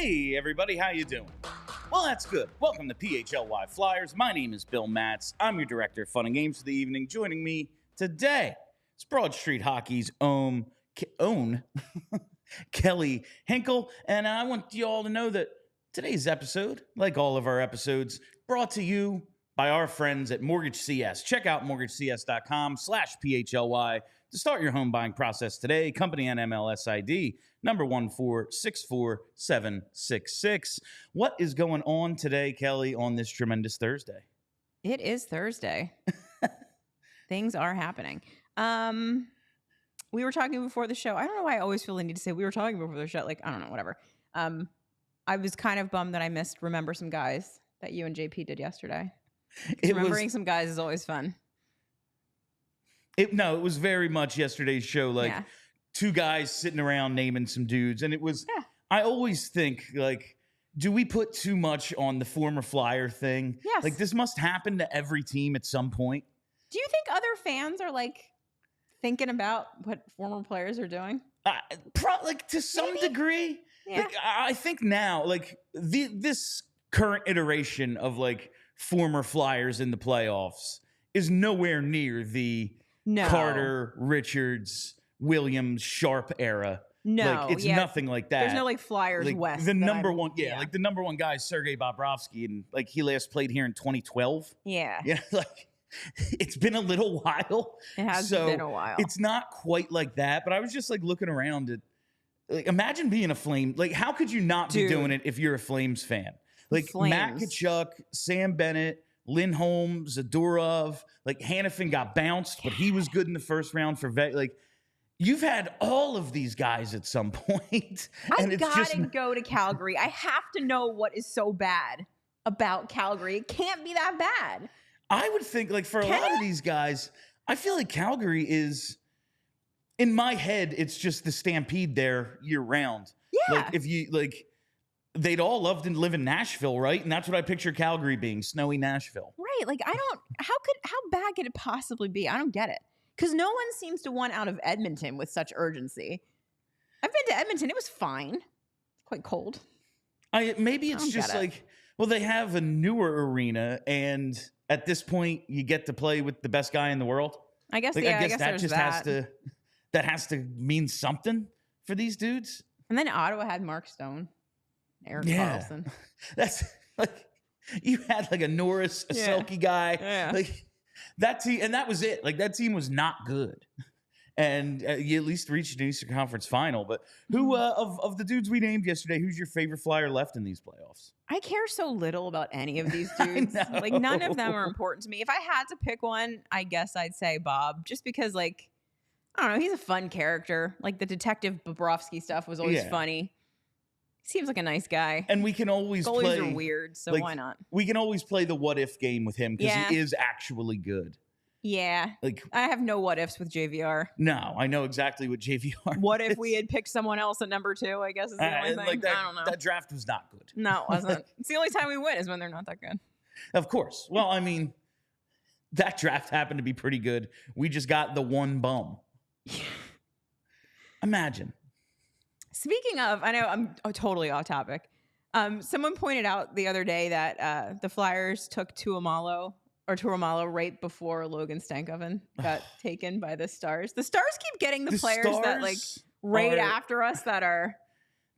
Hey, everybody, how you doing? Well, that's good. Welcome to PHLY Flyers. My name is Bill Matz. I'm your director of fun and games for the evening. Joining me today is Broad Street Hockey's own Kelly Hinkle. And I want you all to know that today's episode, like all of our episodes, brought to you by our friends at Mortgage CS. Check out mortgagecs.com/PHLY to start your home buying process today. Company NMLS ID number 1464766. What is going on today, Kelly, on this tremendous Thursday? It is Thursday. Things are happening. We were talking before the show. I don't know why I always feel the need to say we were talking before the show. Like, I don't know, whatever. I was kind of bummed that I missed Remember Some Guys that you and JP did yesterday. Remembering some guys is always fun. It was very much yesterday's show. Like two guys sitting around naming some dudes. And it was, I always think, like, do we put too much on the former Flyer thing? Yes. Like, this must happen to every team at some point. Do you think other fans are, like, thinking about what former players are doing? Like, to some degree. Yeah. Like, I think now, like, this current iteration of, like, former Flyers in the playoffs is nowhere near the Carter, Richards, Williams, Sharp era. No, like, it's nothing like that. There's no like Flyers like, West. The number one, like the number one guy is Sergei Bobrovsky, and like he last played here in 2012. Yeah, like it's been a little while. It has been a while. It's not quite like that, but I was just like looking around at, like, imagine being a Flame. Like, how could you not be doing it if you're a Flames fan? Like Matt Tkachuk, Sam Bennett, Lindholm, Zadorov, like Hannafin got bounced, but he was good in the first round for like you've had all of these guys at some point. And I gotta go to Calgary. I have to know what is so bad about Calgary. It can't be that bad. I would think, like, for a lot of these guys, I feel like Calgary is, in my head, it's just the Stampede there year round. Yeah. Like, if you, like, they'd all love to live in Nashville, right? And that's what I picture Calgary being, snowy Nashville. Right. Like, how bad could it possibly be? I don't get it. Because no one seems to want out of Edmonton with such urgency. I've been to Edmonton. It was fine. It's quite cold. Maybe it's just like, well, they have a newer arena, and at this point, you get to play with the best guy in the world. I guess, like, I guess that just has to mean something for these dudes. And then Ottawa had Mark Stone. Eric Carlson. That's like, you had like a Norris, a Selke guy, like that team, and that was it. Like, that team was not good, and you at least reached an Eastern Conference final. But who of the dudes we named yesterday, who's your favorite Flyer left in these playoffs? I care so little about any of these dudes. Like, none of them are important to me. If I had to pick one, I guess I'd say Bob, just because, like, I don't know, he's a fun character. Like, the Detective Bobrovsky stuff was always funny. Seems like a nice guy. And we can always Goalies are weird, so like, why not? We can always play the what if game with him because he is actually good. Yeah. Like, I have no what ifs with JVR. No, I know exactly what JVR What if we had picked someone else at number 2, I guess is the only thing. Like that, I don't know. That draft was not good. No, it wasn't. It's the only time we win is when they're not that good. Of course. Well, I mean, that draft happened to be pretty good. We just got the one bum. Imagine. Speaking of, I know I'm totally off topic. Someone pointed out the other day that the Flyers took Tuomalu right before Logan Stankoven got taken by the Stars. The Stars keep getting the players that, like, right after us that are...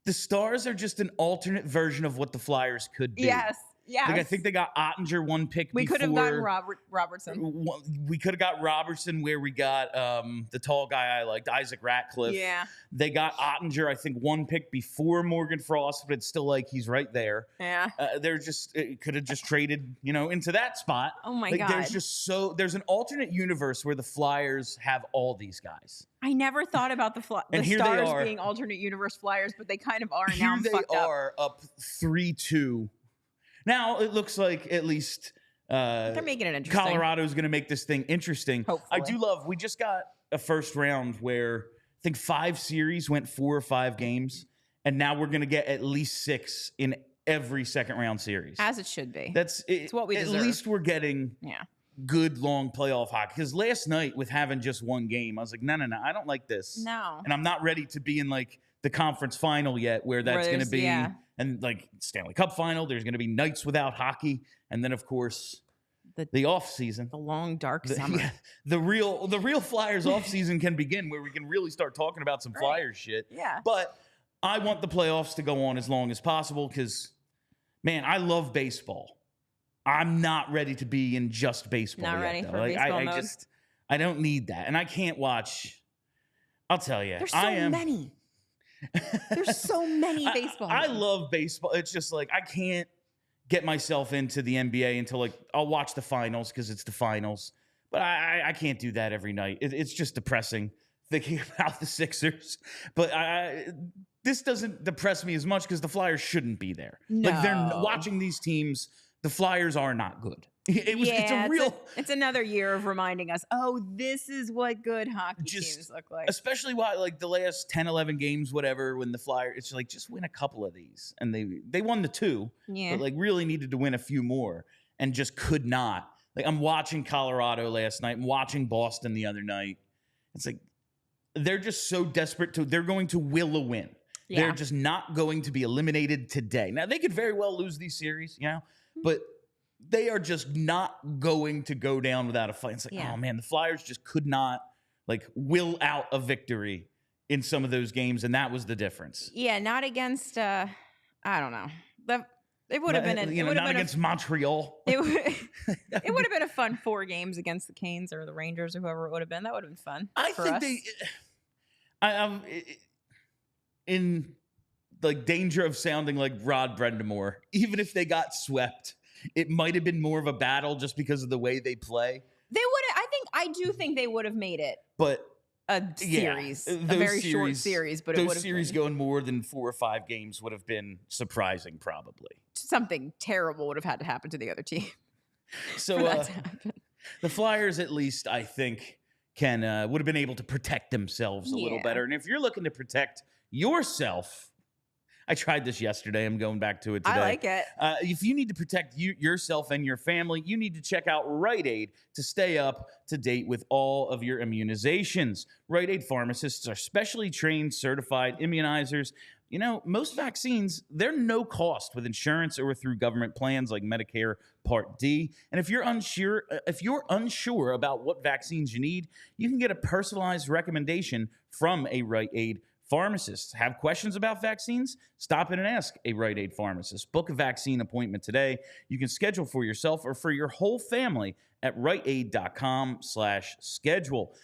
The Stars are just an alternate version of what the Flyers could be. Yes. Yeah, like, I think they got Ottinger one pick. We could have gotten Robertson. We could have got Robertson where we got the tall guy I liked, Isaac Ratcliffe. Yeah. They got Ottinger, I think, one pick before Morgan Frost, but it's still like he's right there. Yeah. They're just could have just traded, into that spot. Oh my God. There's an alternate universe where the Flyers have all these guys. I never thought about the Stars being alternate universe Flyers, but they kind of are. And now I'm fucked up. They are up 3-2. Now it looks like at least they're making it interesting. Colorado's going to make this thing interesting. Hopefully. I do love. We just got a first round where I think 5 series went 4 or 5 games, and now we're going to get at least 6 in every second round series, as it should be. It's what we deserve. At least we're getting good long playoff hockey. Because last night with having just one game, I was like, no, I don't like this. No, and I'm not ready to be in like the conference final yet, where that's going to be, and like Stanley Cup final, there's going to be nights without hockey, and then of course the off season, the long dark summer. Yeah, the real Flyers off season can begin, where we can really start talking about some Flyers shit. Yeah, but I want the playoffs to go on as long as possible because, man, I love baseball. I'm not ready to be in just baseball. Not yet, ready though. for baseball mode. I don't need that, and I can't watch. I'll tell you, there's so many. There's so many baseball. I love baseball. It's just like I can't get myself into the NBA until like I'll watch the finals because it's the finals. But I can't do that every night. It's just depressing thinking about the Sixers. But this doesn't depress me as much because the Flyers shouldn't be there. No. Like they're watching these teams. The Flyers are not good. It's another year of reminding us, this is what good hockey teams look like. Especially why like the last 10, 11 games, whatever, when the Flyers, it's like just win a couple of these. And they won the 2, but like really needed to win a few more and just could not. Like I'm watching Colorado last night. I'm watching Boston the other night. It's like they're just so desperate they're going to will a win. Yeah. They're just not going to be eliminated today. Now they could very well lose these series, but they are just not going to go down without a fight. It's like, oh man, the Flyers just could not like will out a victory in some of those games, and that was the difference. Yeah, not against I don't know. It would have been not against Montreal. It would have been a fun 4 games against the Canes or the Rangers or whoever it would have been. That would have been fun. I think I'm in like danger of sounding like Rod Brendamore. Even if they got swept, it might have been more of a battle just because of the way they play. They would have. I do think they would have made it. But a series, a very short series, but those series going more than 4 or 5 games would have been surprising, probably. Something terrible would have had to happen to the other team. So the Flyers, at least, I think, would have been able to protect themselves a little better. And if you're looking to protect yourself, I tried this yesterday. I'm going back to it today. I like it. If you need to protect yourself and your family, you need to check out Rite Aid to stay up to date with all of your immunizations. Rite Aid pharmacists are specially trained, certified immunizers. Most vaccines, they're no cost with insurance or through government plans like Medicare Part D. And if you're unsure about what vaccines you need, you can get a personalized recommendation from a Rite Aid pharmacist. Have questions about vaccines? Stop in and ask a Rite Aid pharmacist. Book a vaccine appointment today. You can schedule for yourself or for your whole family at riteaid.com/schedule.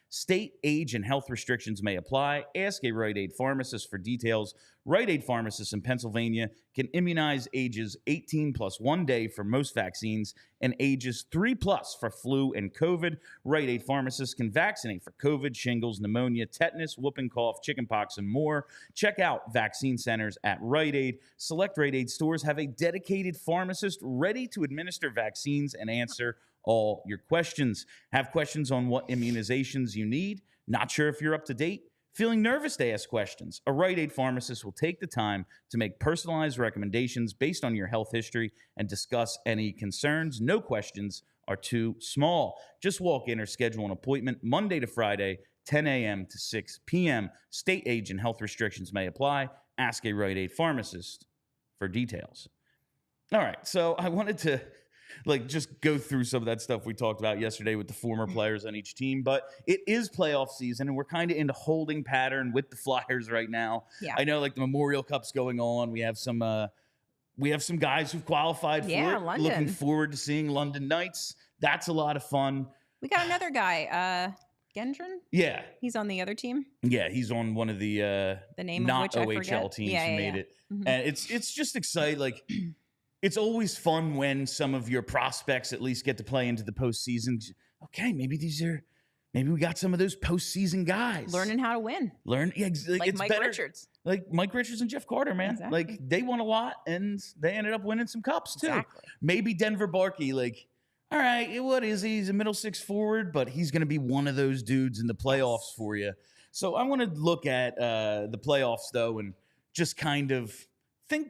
State, age, and health restrictions may apply. Ask a Rite Aid pharmacist for details. Rite Aid pharmacists in Pennsylvania can immunize ages 18 plus 1 day for most vaccines and ages 3 plus for flu and COVID. Rite Aid pharmacists can vaccinate for COVID, shingles, pneumonia, tetanus, whooping cough, chickenpox, and more. Check out vaccine centers at Rite Aid. Select Rite Aid stores have a dedicated pharmacist ready to administer vaccines and answer all your questions. Have questions on what immunizations you need? Not sure if you're up to date? Feeling nervous to ask questions? A Rite Aid pharmacist will take the time to make personalized recommendations based on your health history and discuss any concerns. No questions are too small. Just walk in or schedule an appointment Monday to Friday, 10 a.m. to 6 p.m. State, age, and health restrictions may apply. Ask a Rite Aid pharmacist for details. All right, so I wanted to just go through some of that stuff we talked about yesterday with the former players on each team. But it is playoff season, and we're kind of in a holding pattern with the Flyers right now. Yeah. I know, the Memorial Cup's going on. We have some guys who've qualified for it. London. Looking forward to seeing London Knights. That's a lot of fun. We got another guy, Gendron? Yeah. He's on the other team? Yeah, he's on one of the name not of which OHL teams who made it. Mm-hmm. And it's just exciting. It's always fun when some of your prospects at least get to play into the postseason. Okay, maybe we got some of those postseason guys. Learning how to win. It's Mike better. Richards. Like Mike Richards and Jeff Carter, man. Exactly. They won a lot, and they ended up winning some cups, too. Exactly. Maybe Denver Barkey, all right, what is he? He's a middle 6 forward, but he's going to be one of those dudes in the playoffs for you. So I want to look at the playoffs, though, and just kind of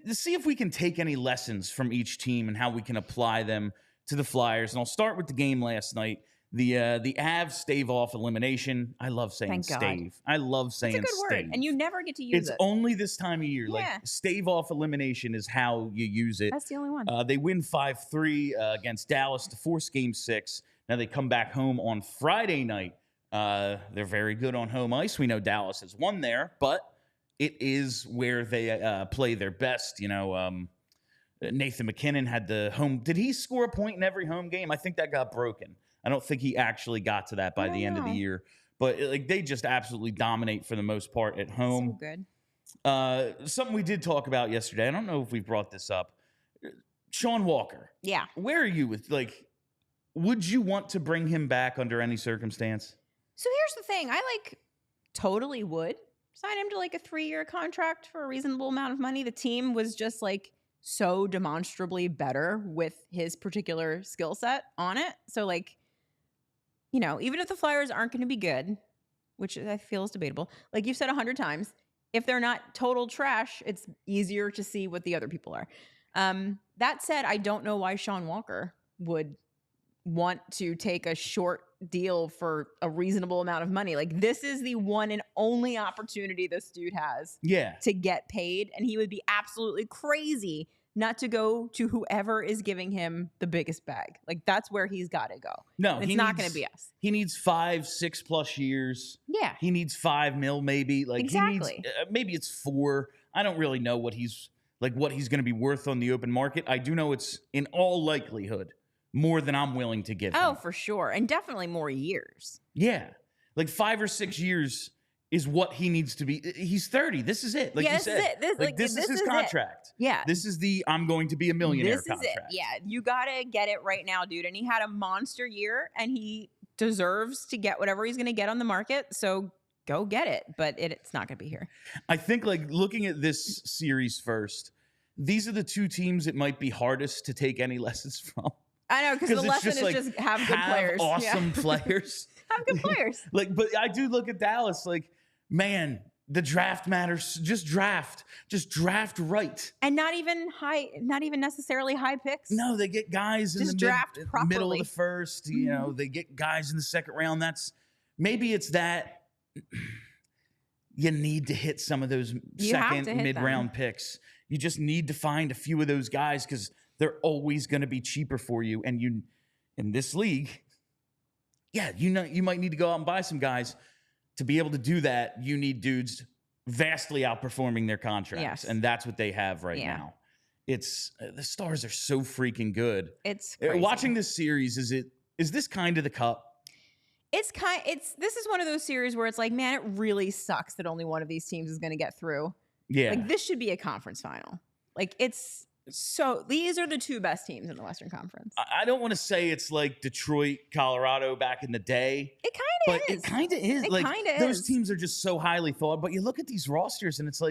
see if we can take any lessons from each team and how we can apply them to the Flyers. And I'll start with the game last night. The Avs stave off elimination. I love saying Thank God. stave. I love saying It's a good stave. word, and you never get to use It's it. only this time of year. Yeah. Like stave off elimination is how you use it. That's the only one. They win 5-3 against Dallas to force Game 6. Now they come back home on Friday night. They're very good on home ice. We know Dallas has won there, but it is where they play their best. You know, Nathan McKinnon had the home. Did he score a point in every home game? I think that got broken. I don't think he actually got to that by the end of the year. But like they just absolutely dominate for the most part at home. So good. Something we did talk about yesterday. I don't know if we brought this up. Sean Walker. Yeah. Where are you with, like, would you want to bring him back under any circumstance? So here's the thing. I totally would sign him to a 3-year contract for a reasonable amount of money. The team was just so demonstrably better with his particular skill set on it. So even if the Flyers aren't going to be good, which I feel is debatable, like you've said 100 times, if they're not total trash, it's easier to see what the other people are. That said, I don't know why Sean Walker would want to take a short deal for a reasonable amount of money. This is the one and only opportunity this dude has to get paid. And he would be absolutely crazy not to go to whoever is giving him the biggest bag. That's where he's got to go. No, it's not going to be us. He needs 5-6+ years. Yeah. He needs $5 million maybe. Exactly. He needs, maybe it's 4. I don't really know what he's going to be worth on the open market. I do know it's in all likelihood more than I'm willing to give him. Oh, for sure. And definitely more years. Yeah. 5 or 6 years is what he needs to be. He's 30. This is it. Like you said. This is his contract. Yeah. This is the I'm going to be a millionaire contract. This is it. Yeah. You got to get it right now, dude. And he had a monster year and he deserves to get whatever he's going to get on the market. So go get it. But it's not going to be here. I think looking at this series first, these are the two teams it might be hardest to take any lessons from. I know, because the lesson is just have good players. Awesome players. Have good players. But I do look at Dallas man, the draft matters. Just draft right. And not even necessarily high picks. No, they get guys in the middle of the first. You know, they get guys in the second round. Maybe it's that you need to hit some of those second mid-round picks. You just need to find a few of those guys because they're always going to be cheaper for you. And you, in this league, you might need to go out and buy some guys. To be able to do that, you need dudes vastly outperforming their contracts. Yes. And that's what they have right now. It's the Stars are so freaking good. It's crazy. Watching this series, is this kind of the Cup? This is one of those series where it's man, it really sucks that only one of these teams is going to get through. Yeah. This should be a conference final. These are the two best teams in the Western Conference. I don't want to say it's like Detroit, Colorado back in the day. It kind of is. It kind of is. It kind of those teams are just so highly thought. But you look at these rosters and it's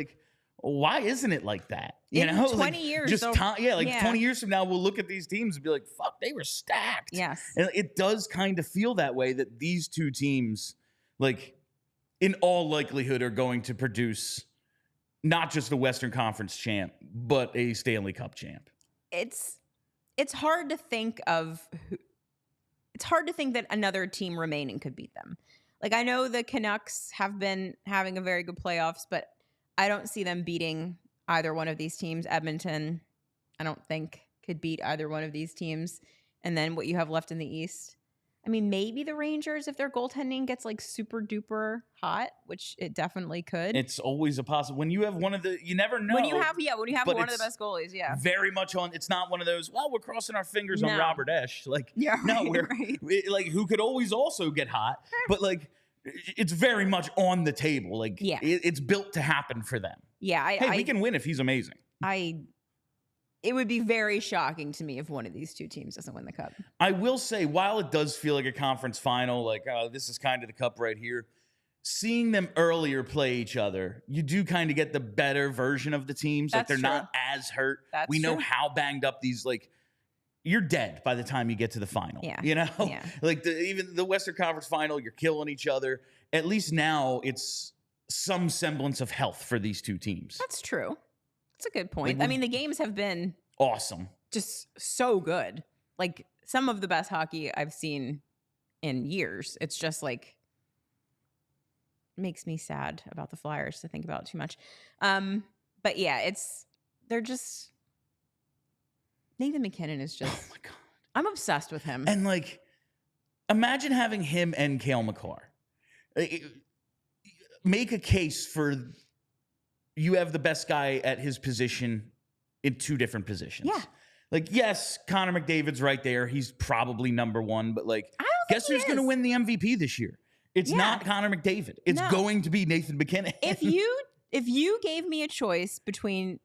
why isn't it like that? In 20 years. 20 years from now, we'll look at these teams and be like, fuck, they were stacked. Yes. And it does kind of feel that way that these two teams, in all likelihood, are going to produce not just a Western Conference champ, but a Stanley Cup champ. It's hard to think of. It's hard to think that another team remaining could beat them. I know the Canucks have been having a very good playoffs, but I don't see them beating either one of these teams. Edmonton, I don't think could beat either one of these teams. And then what you have left in the East. I mean, maybe the Rangers, if their goaltending gets super duper hot, which it definitely could. It's always a possible. When you have you never know. When you have one of the best goalies, yeah. Very much on, it's not one of those, well, we're crossing our fingers on Robert Esch. Who could always also get hot. But it's very much on the table. It's built to happen for them. Yeah. We can win if he's amazing. It would be very shocking to me if one of these two teams doesn't win the Cup. I will say, while it does feel like a conference final, this is kind of the Cup right here, seeing them earlier play each other, you do kind of get the better version of the teams. They're not as hurt. We know how banged up these, you're dead by the time you get to the final. Yeah. You know? Yeah. Even the Western Conference final, you're killing each other. At least now it's some semblance of health for these two teams. That's true. That's a good point. I mean, the games have been awesome. Just so good. Some of the best hockey I've seen in years. It's just like makes me sad about the Flyers to think about it too much. But yeah, they're just Nathan MacKinnon is just. Oh my God. I'm obsessed with him. And like, imagine having him and Cale Makar. Make a case for you have the best guy at his position in two different positions. Yeah. Like, yes, Connor McDavid's right there. He's probably number one, but like, guess who's going to win the MVP this year? It's not Connor McDavid. It's going to be Nathan MacKinnon. If you gave me a choice between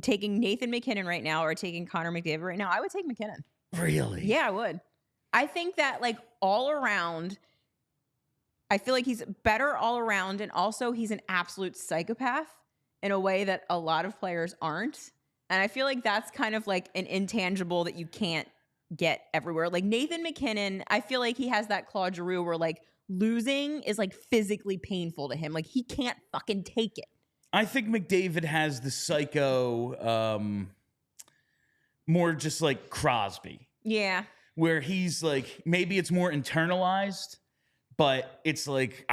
taking Nathan MacKinnon right now or taking Connor McDavid right now, I would take MacKinnon. Really? Yeah, I would. I think that like all around, I feel like he's better all around, and also he's an absolute psychopath in a way that a lot of players aren't. And I feel like that's kind of like an intangible that you can't get everywhere. Like Nathan MacKinnon, I feel like he has that Claude Giroux where like losing is like physically painful to him. Like he can't fucking take it. I think McDavid has the psycho, more just like Crosby. Yeah. Where he's like, maybe it's more internalized, but it's like,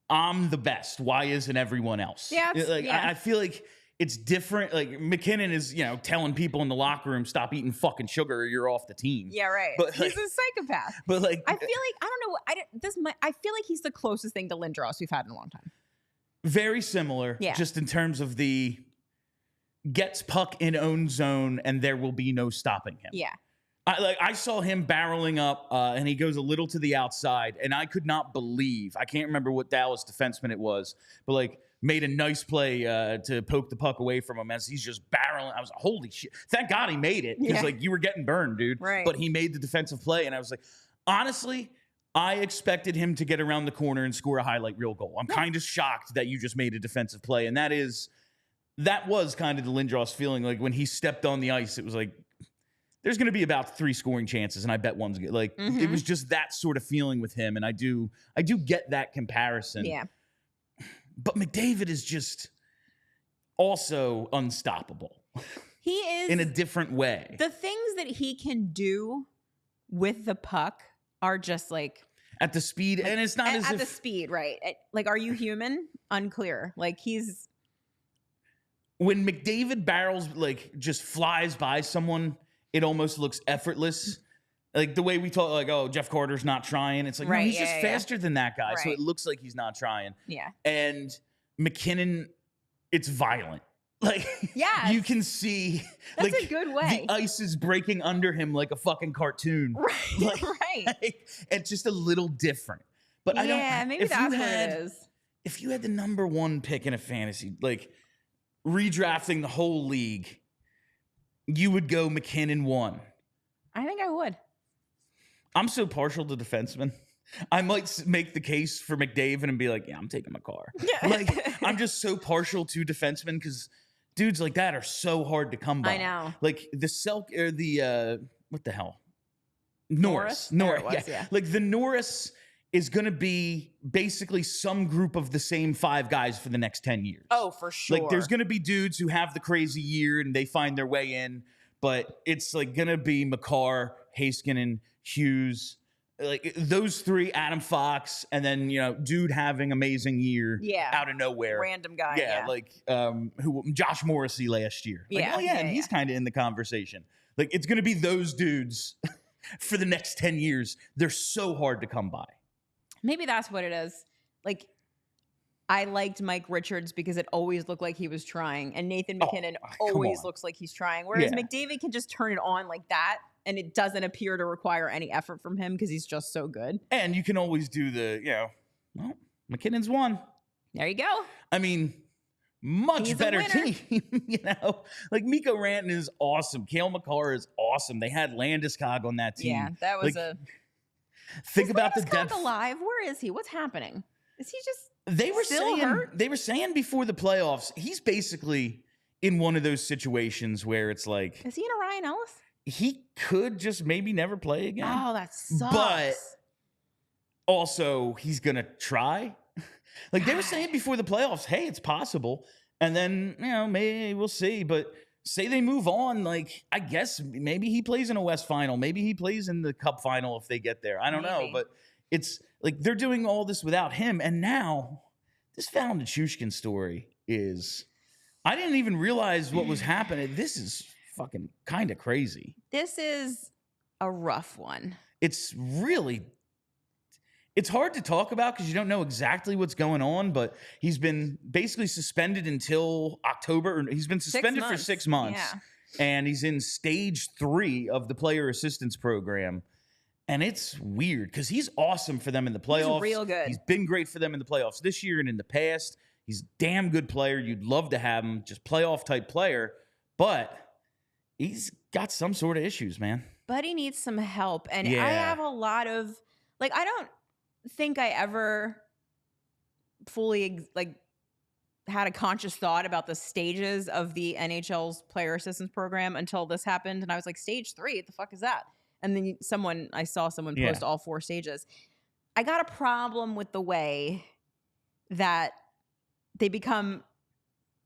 I'm the best. Why isn't everyone else? Yeah. I feel like it's different. Like MacKinnon is, telling people in the locker room, stop eating fucking sugar or you're off the team. Yeah, right. But he's a psychopath. But like, I feel like, I don't know. I feel like he's the closest thing to Lindros we've had in a long time. Very similar. Yeah. Just in terms of the gets puck in own zone and there will be no stopping him. Yeah. I saw him barreling up, and he goes a little to the outside, and I could not believe, I can't remember what Dallas defenseman it was, but like made a nice play to poke the puck away from him as he's just barreling. I was like, holy shit. Thank God he made it, because like you were getting burned, dude. Right. But he made the defensive play, and I was like, honestly, I expected him to get around the corner and score a highlight reel goal. I'm kind of shocked that you just made a defensive play, and that was kind of the Lindros feeling. Like when he stepped on the ice, it was like, there's going to be about 3 scoring chances, and I bet one's good. Like it was just that sort of feeling with him, and I do get that comparison. Yeah. But McDavid is just also unstoppable. He is in a different way. The things that he can do with the puck are just like at the speed, and it's not as at if the speed, right? Like, are you human? Unclear. Like when McDavid barrels, like just flies by someone, it almost looks effortless. Like the way we talk, like, oh, Jeff Carter's not trying. It's like, no, he's just faster than that guy. Right. So it looks like he's not trying. Yeah. And MacKinnon, it's violent. Like, you can see. That's like, a good way. The ice is breaking under him like a fucking cartoon. Right. Like, right. Like, it's just a little different. But I don't. Yeah, maybe that's what it is. If you had the number 1 pick in a fantasy, like redrafting the whole league, you would go MacKinnon 1. I think I would. I'm so partial to defensemen. I might make the case for McDavid and be like, yeah, I'm taking Makar. Like, I'm just so partial to defensemen because dudes like that are so hard to come by. I know. Like the Selk or the what the hell? Norris. Yeah. Like the Norris is going to be basically some group of the same 5 guys for the next 10 years. Oh, for sure. Like there's going to be dudes who have the crazy year and they find their way in, but it's like going to be Makar, Heiskanen, Hughes, like those 3, Adam Fox, and then, dude having amazing year out of nowhere. Random guy. Yeah. Like who Josh Morrissey last year. Like, and he's kind of in the conversation. Like it's going to be those dudes for the next 10 years. They're so hard to come by. Maybe that's what it is. Like, I liked Mike Richards because it always looked like he was trying. And Nathan MacKinnon always looks like he's trying. Whereas McDavid can just turn it on like that. And it doesn't appear to require any effort from him because he's just so good. And you can always do well, McKinnon's 1. There you go. I mean, much better team. Like Mikko Rantanen is awesome. Cale Makar is awesome. They had Landeskog on that team. Yeah, that was Think about the depth. Alive? Where is he? What's happening? Is he just They were saying before the playoffs, he's basically in one of those situations where it's like, is he in a Ryan Ellis? He could just maybe never play again. Oh, that sucks. But also, he's going to try. Like they were saying before the playoffs, hey, it's possible. And then, maybe we'll see. But say they move on, like, I guess maybe he plays in a West Final. Maybe he plays in the Cup Final if they get there. I don't know. But it's like they're doing all this without him. And now this Valeri Nichushkin story is, I didn't even realize what was happening. This is fucking kind of crazy. This is a rough one. It's hard to talk about because you don't know exactly what's going on, but he's been basically suspended until October. Or he's been suspended for 6 months. Yeah. And he's in stage 3 of the player assistance program. And it's weird because he's awesome for them in the playoffs. He's real good. He's been great for them in the playoffs this year and in the past. He's a damn good player. You'd love to have him, just playoff type player. But he's got some sort of issues, man. But he needs some help. And I have a lot of, like, I don't think I ever fully had a conscious thought about the stages of the NHL's player assistance program until this happened. And I was like, stage 3, what the fuck is that? And then I saw someone post all 4 stages. I got a problem with the way that they become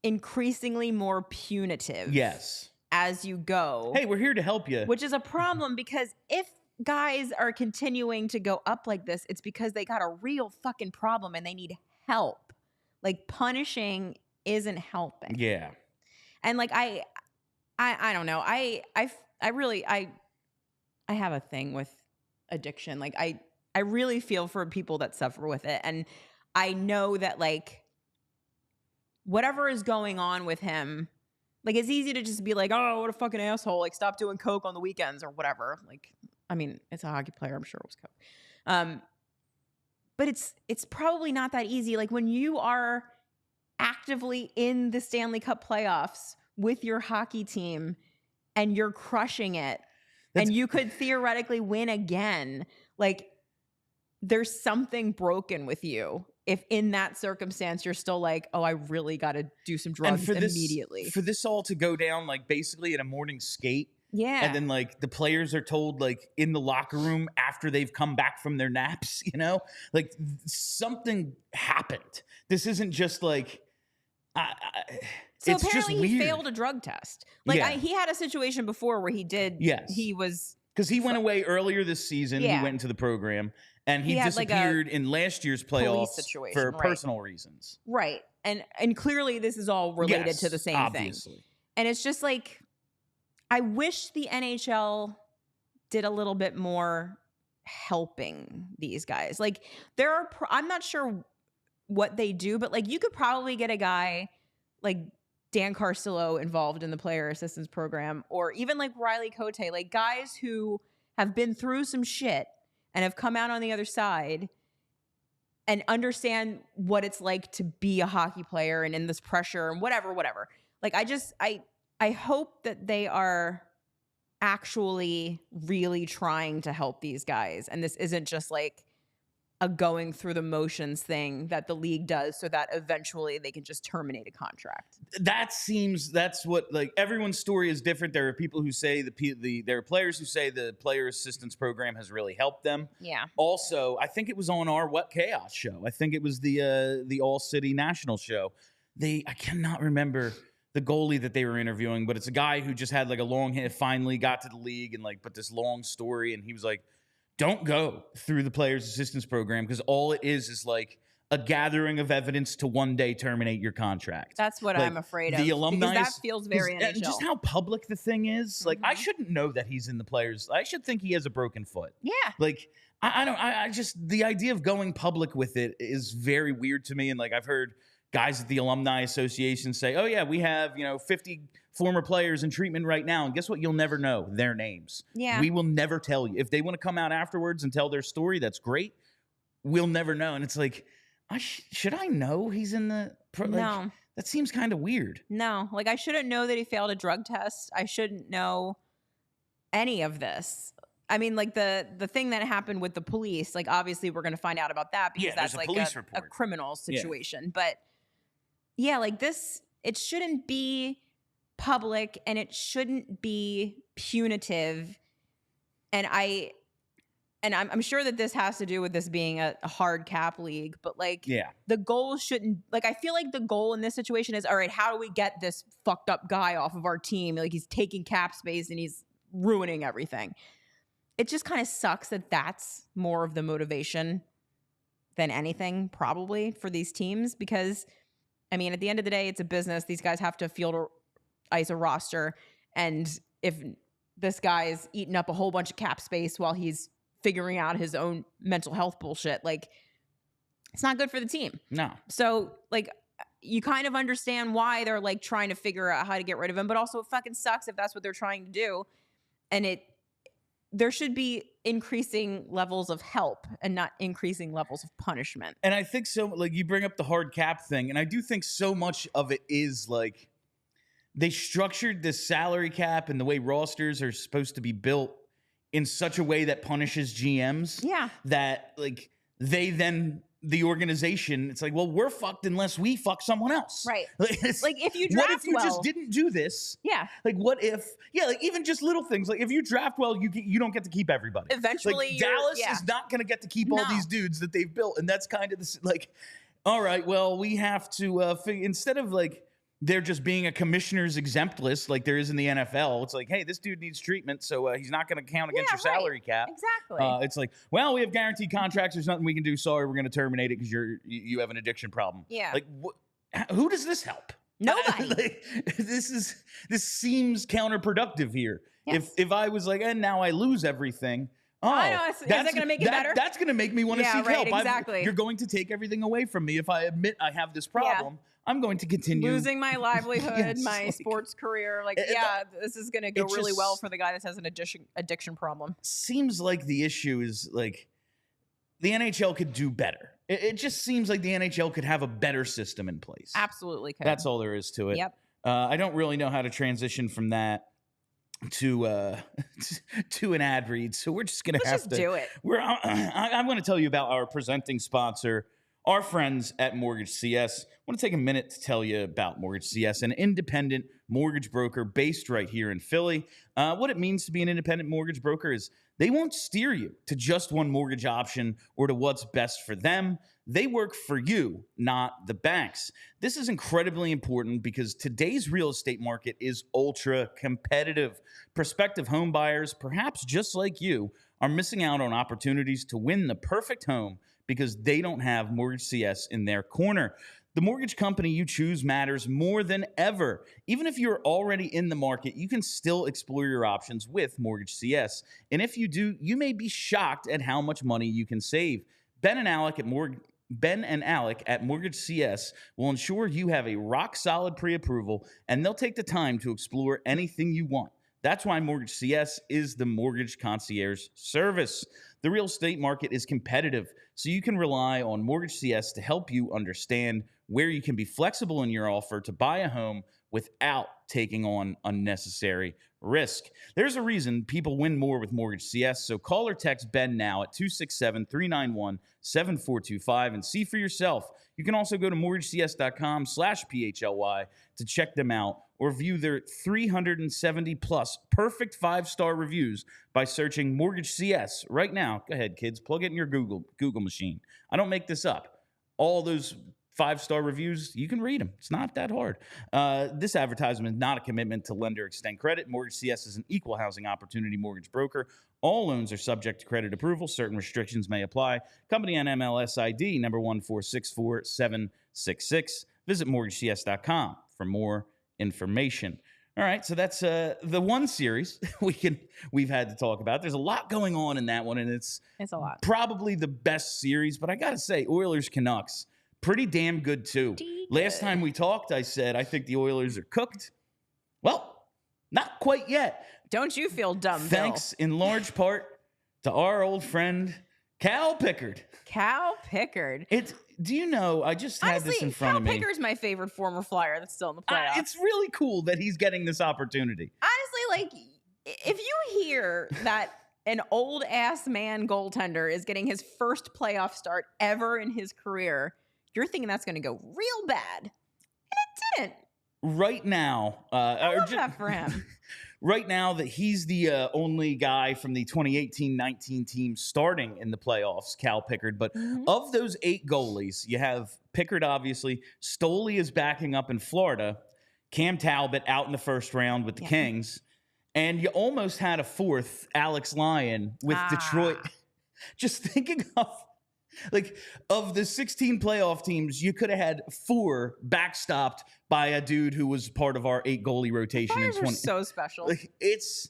increasingly more punitive. Yes. As you go. Hey, we're here to help you. Which is a problem because if guys are continuing to go up like this, it's because they got a real fucking problem and they need help. Like, punishing isn't helping. Yeah. And like I don't know. I have a thing with addiction. Like I really feel for people that suffer with it. And I know that, like, whatever is going on with him, like, it's easy to just be like, oh, what a fucking asshole. Like, stop doing coke on the weekends or whatever. Like, I mean, it's a hockey player. I'm sure it was coke. But it's probably not that easy. Like, when you are actively in the Stanley Cup playoffs with your hockey team and you're crushing it and you could theoretically win again, like, there's something broken with you. If in that circumstance, you're still like, oh, I really got to do some drugs immediately. For this all to go down, like, basically in a morning skate. Yeah. And then, like, the players are told, like, in the locker room after they've come back from their naps, you know? Like, something happened. This isn't just, like, so it's apparently just he weird. failed a drug test. Like, he had a situation before where he did. Yes. He was. Because he went away earlier this season. Yeah. He went into the program. And he disappeared in last year's playoffs for personal reasons. Right. And clearly this is all related to the same thing. And it's just like, I wish the NHL did a little bit more helping these guys. Like, I'm not sure what they do, but, like, you could probably get a guy like Dan Carcillo involved in the player assistance program, or even like Riley Cote, like guys who have been through some shit and have come out on the other side and understand what it's like to be a hockey player and in this pressure and whatever. Like, I hope that they are actually really trying to help these guys. And this isn't just like a going through the motions thing that the league does so that eventually they can just terminate a contract. That's what, like, everyone's story is different. There are people who say there are players who say the player assistance program has really helped them. Yeah. Also, I think it was on our What Chaos show. I think it was the ALLCITY national show. I cannot remember the goalie that they were interviewing, but it's a guy who just had like a long hit, finally got to the league and like, but this long story. And he was like, don't go through the players assistance program because all it is like a gathering of evidence to one day terminate your contract. That's what I'm afraid of. The alumni, because that feels very NHL. And just how public the thing is. Like, I shouldn't know that he's in the players. I should think he has a broken foot. Yeah. Like, I just, the idea of going public with it is very weird to me. And like, I've heard guys at the Alumni Association say, oh yeah, we have, 50 former players in treatment right now. And guess what? You'll never know their names. Yeah. We will never tell you. If they want to come out afterwards and tell their story, that's great. We'll never know. And it's like, should I know he's in the... No. That seems kind of weird. No. Like, I shouldn't know that he failed a drug test. I shouldn't know any of this. I mean, like, the thing that happened with the police, like, obviously we're going to find out about that because that's like a criminal situation. Yeah. But yeah, like this, it shouldn't be public and it shouldn't be punitive. And and I'm sure that this has to do with this being a hard cap league, but like, the goal shouldn't, like, I feel like the goal in this situation is, all right, how do we get this fucked up guy off of our team? Like, he's taking cap space and he's ruining everything. It just kind of sucks that that's more of the motivation than anything, probably, for these teams, because, I mean, at the end of the day, it's a business. These guys have to field or ice a roster, and if this guy is eating up a whole bunch of cap space while he's figuring out his own mental health bullshit, like, it's not good for the team. No. So, like, you kind of understand why they're, like, trying to figure out how to get rid of him, but also it fucking sucks if that's what they're trying to do. And there should be increasing levels of help and not increasing levels of punishment. And I think so, like, you bring up the hard cap thing, and I do think so much of it is, like, they structured this salary cap and the way rosters are supposed to be built in such a way that punishes GMs. Yeah. That, like, they then, the organization, it's like, well, we're fucked unless we fuck someone else. Right. Like, if you draft what if you just didn't do this? Yeah. Like, what if, like, even just little things. Like, if you draft well, you don't get to keep everybody. Eventually, like, Dallas is not going to get to keep all these dudes that they've built. And that's kind of this, like, all right, well, we have to, instead of, like, there just being a commissioner's exempt list like there is in the NFL. It's like, hey, this dude needs treatment, so he's not going to count against your salary cap. Exactly. It's like, well, we have guaranteed contracts. There's nothing we can do. Sorry, we're going to terminate it because you have an addiction problem. Yeah. Like, who does this help? Nobody. Like, this seems counterproductive here. Yes. If I was like, and now I lose everything. Oh, I know. Is that going to make it better? That's going to make me want to seek help. Exactly. You're going to take everything away from me if I admit I have this problem. I'm going to continue losing my livelihood, my sports career. Like, this is going to go really well for the guy that has an addiction problem. Seems like the issue is, like, the NHL could do better. It just seems like the NHL could have a better system in place. Absolutely could. That's all there is to it. Yep. I don't really know how to transition from that to an ad read, so we're just going to have to do it. I'm going to tell you about our presenting sponsor, our friends at Mortgage CS. I want to take a minute to tell you about Mortgage CS, an independent mortgage broker based right here in Philly. What it means to be an independent mortgage broker is they won't steer you to just one mortgage option or to what's best for them. They work for you, not the banks. This is incredibly important because today's real estate market is ultra competitive. Prospective home buyers, perhaps just like you, are missing out on opportunities to win the perfect home because they don't have Mortgage CS in their corner. The mortgage company you choose matters more than ever. Even if you're already in the market, you can still explore your options with Mortgage CS. And if you do, you may be shocked at how much money you can save. Ben and Alec at Mortgage CS will ensure you have a rock-solid pre-approval, and they'll take the time to explore anything you want. That's why Mortgage CS is the mortgage concierge service. The real estate market is competitive, so you can rely on Mortgage CS to help you understand where you can be flexible in your offer to buy a home without taking on unnecessary risk. There's a reason people win more with Mortgage CS, so call or text Ben now at 267-391-7425 and see for yourself. You can also go to mortgagecs.com/PHLY to check them out or view their 370-plus perfect 5-star reviews by searching Mortgage CS right now. Go ahead, kids. Plug it in your Google machine. I don't make this up. All those 5-star reviews, you can read them. It's not that hard. This advertisement is not a commitment to lend or extend credit. Mortgage CS is an equal housing opportunity mortgage broker. All loans are subject to credit approval. Certain restrictions may apply. Company NMLS ID number 1464766. Visit mortgagecs.com for more information. All right, so that's the one series we've had to talk about. There's a lot going on in that one, and it's a lot. Probably the best series, but I got to say, Oilers Canucks, pretty damn good too. Last time we talked, I said I think the Oilers are cooked. Well, not quite yet. Don't you feel dumb, Thanks in large part to our old friend Cal Pickard. Cal Pickard. Do you know, I just had this in front of me. Cal Pickard's my favorite former Flyer that's still in the playoffs. It's really cool that he's getting this opportunity. Honestly, like, if you hear that an old-ass man goaltender is getting his first playoff start ever in his career, you're thinking that's going to go real bad. And it didn't. right now, I love that for him. Right now, that he's the only guy from the 2018-19 team starting in the playoffs, Cal Pickard. But of those 8 goalies, you have Pickard, obviously. Stoley is backing up in Florida. Cam Talbot out in the first round with the Kings. And you almost had a 4th, Alex Lyon, with Detroit. Just thinking of the 16 playoff teams, you could have had 4 backstopped by a dude who was part of our 8 goalie rotation in 20. So special. It's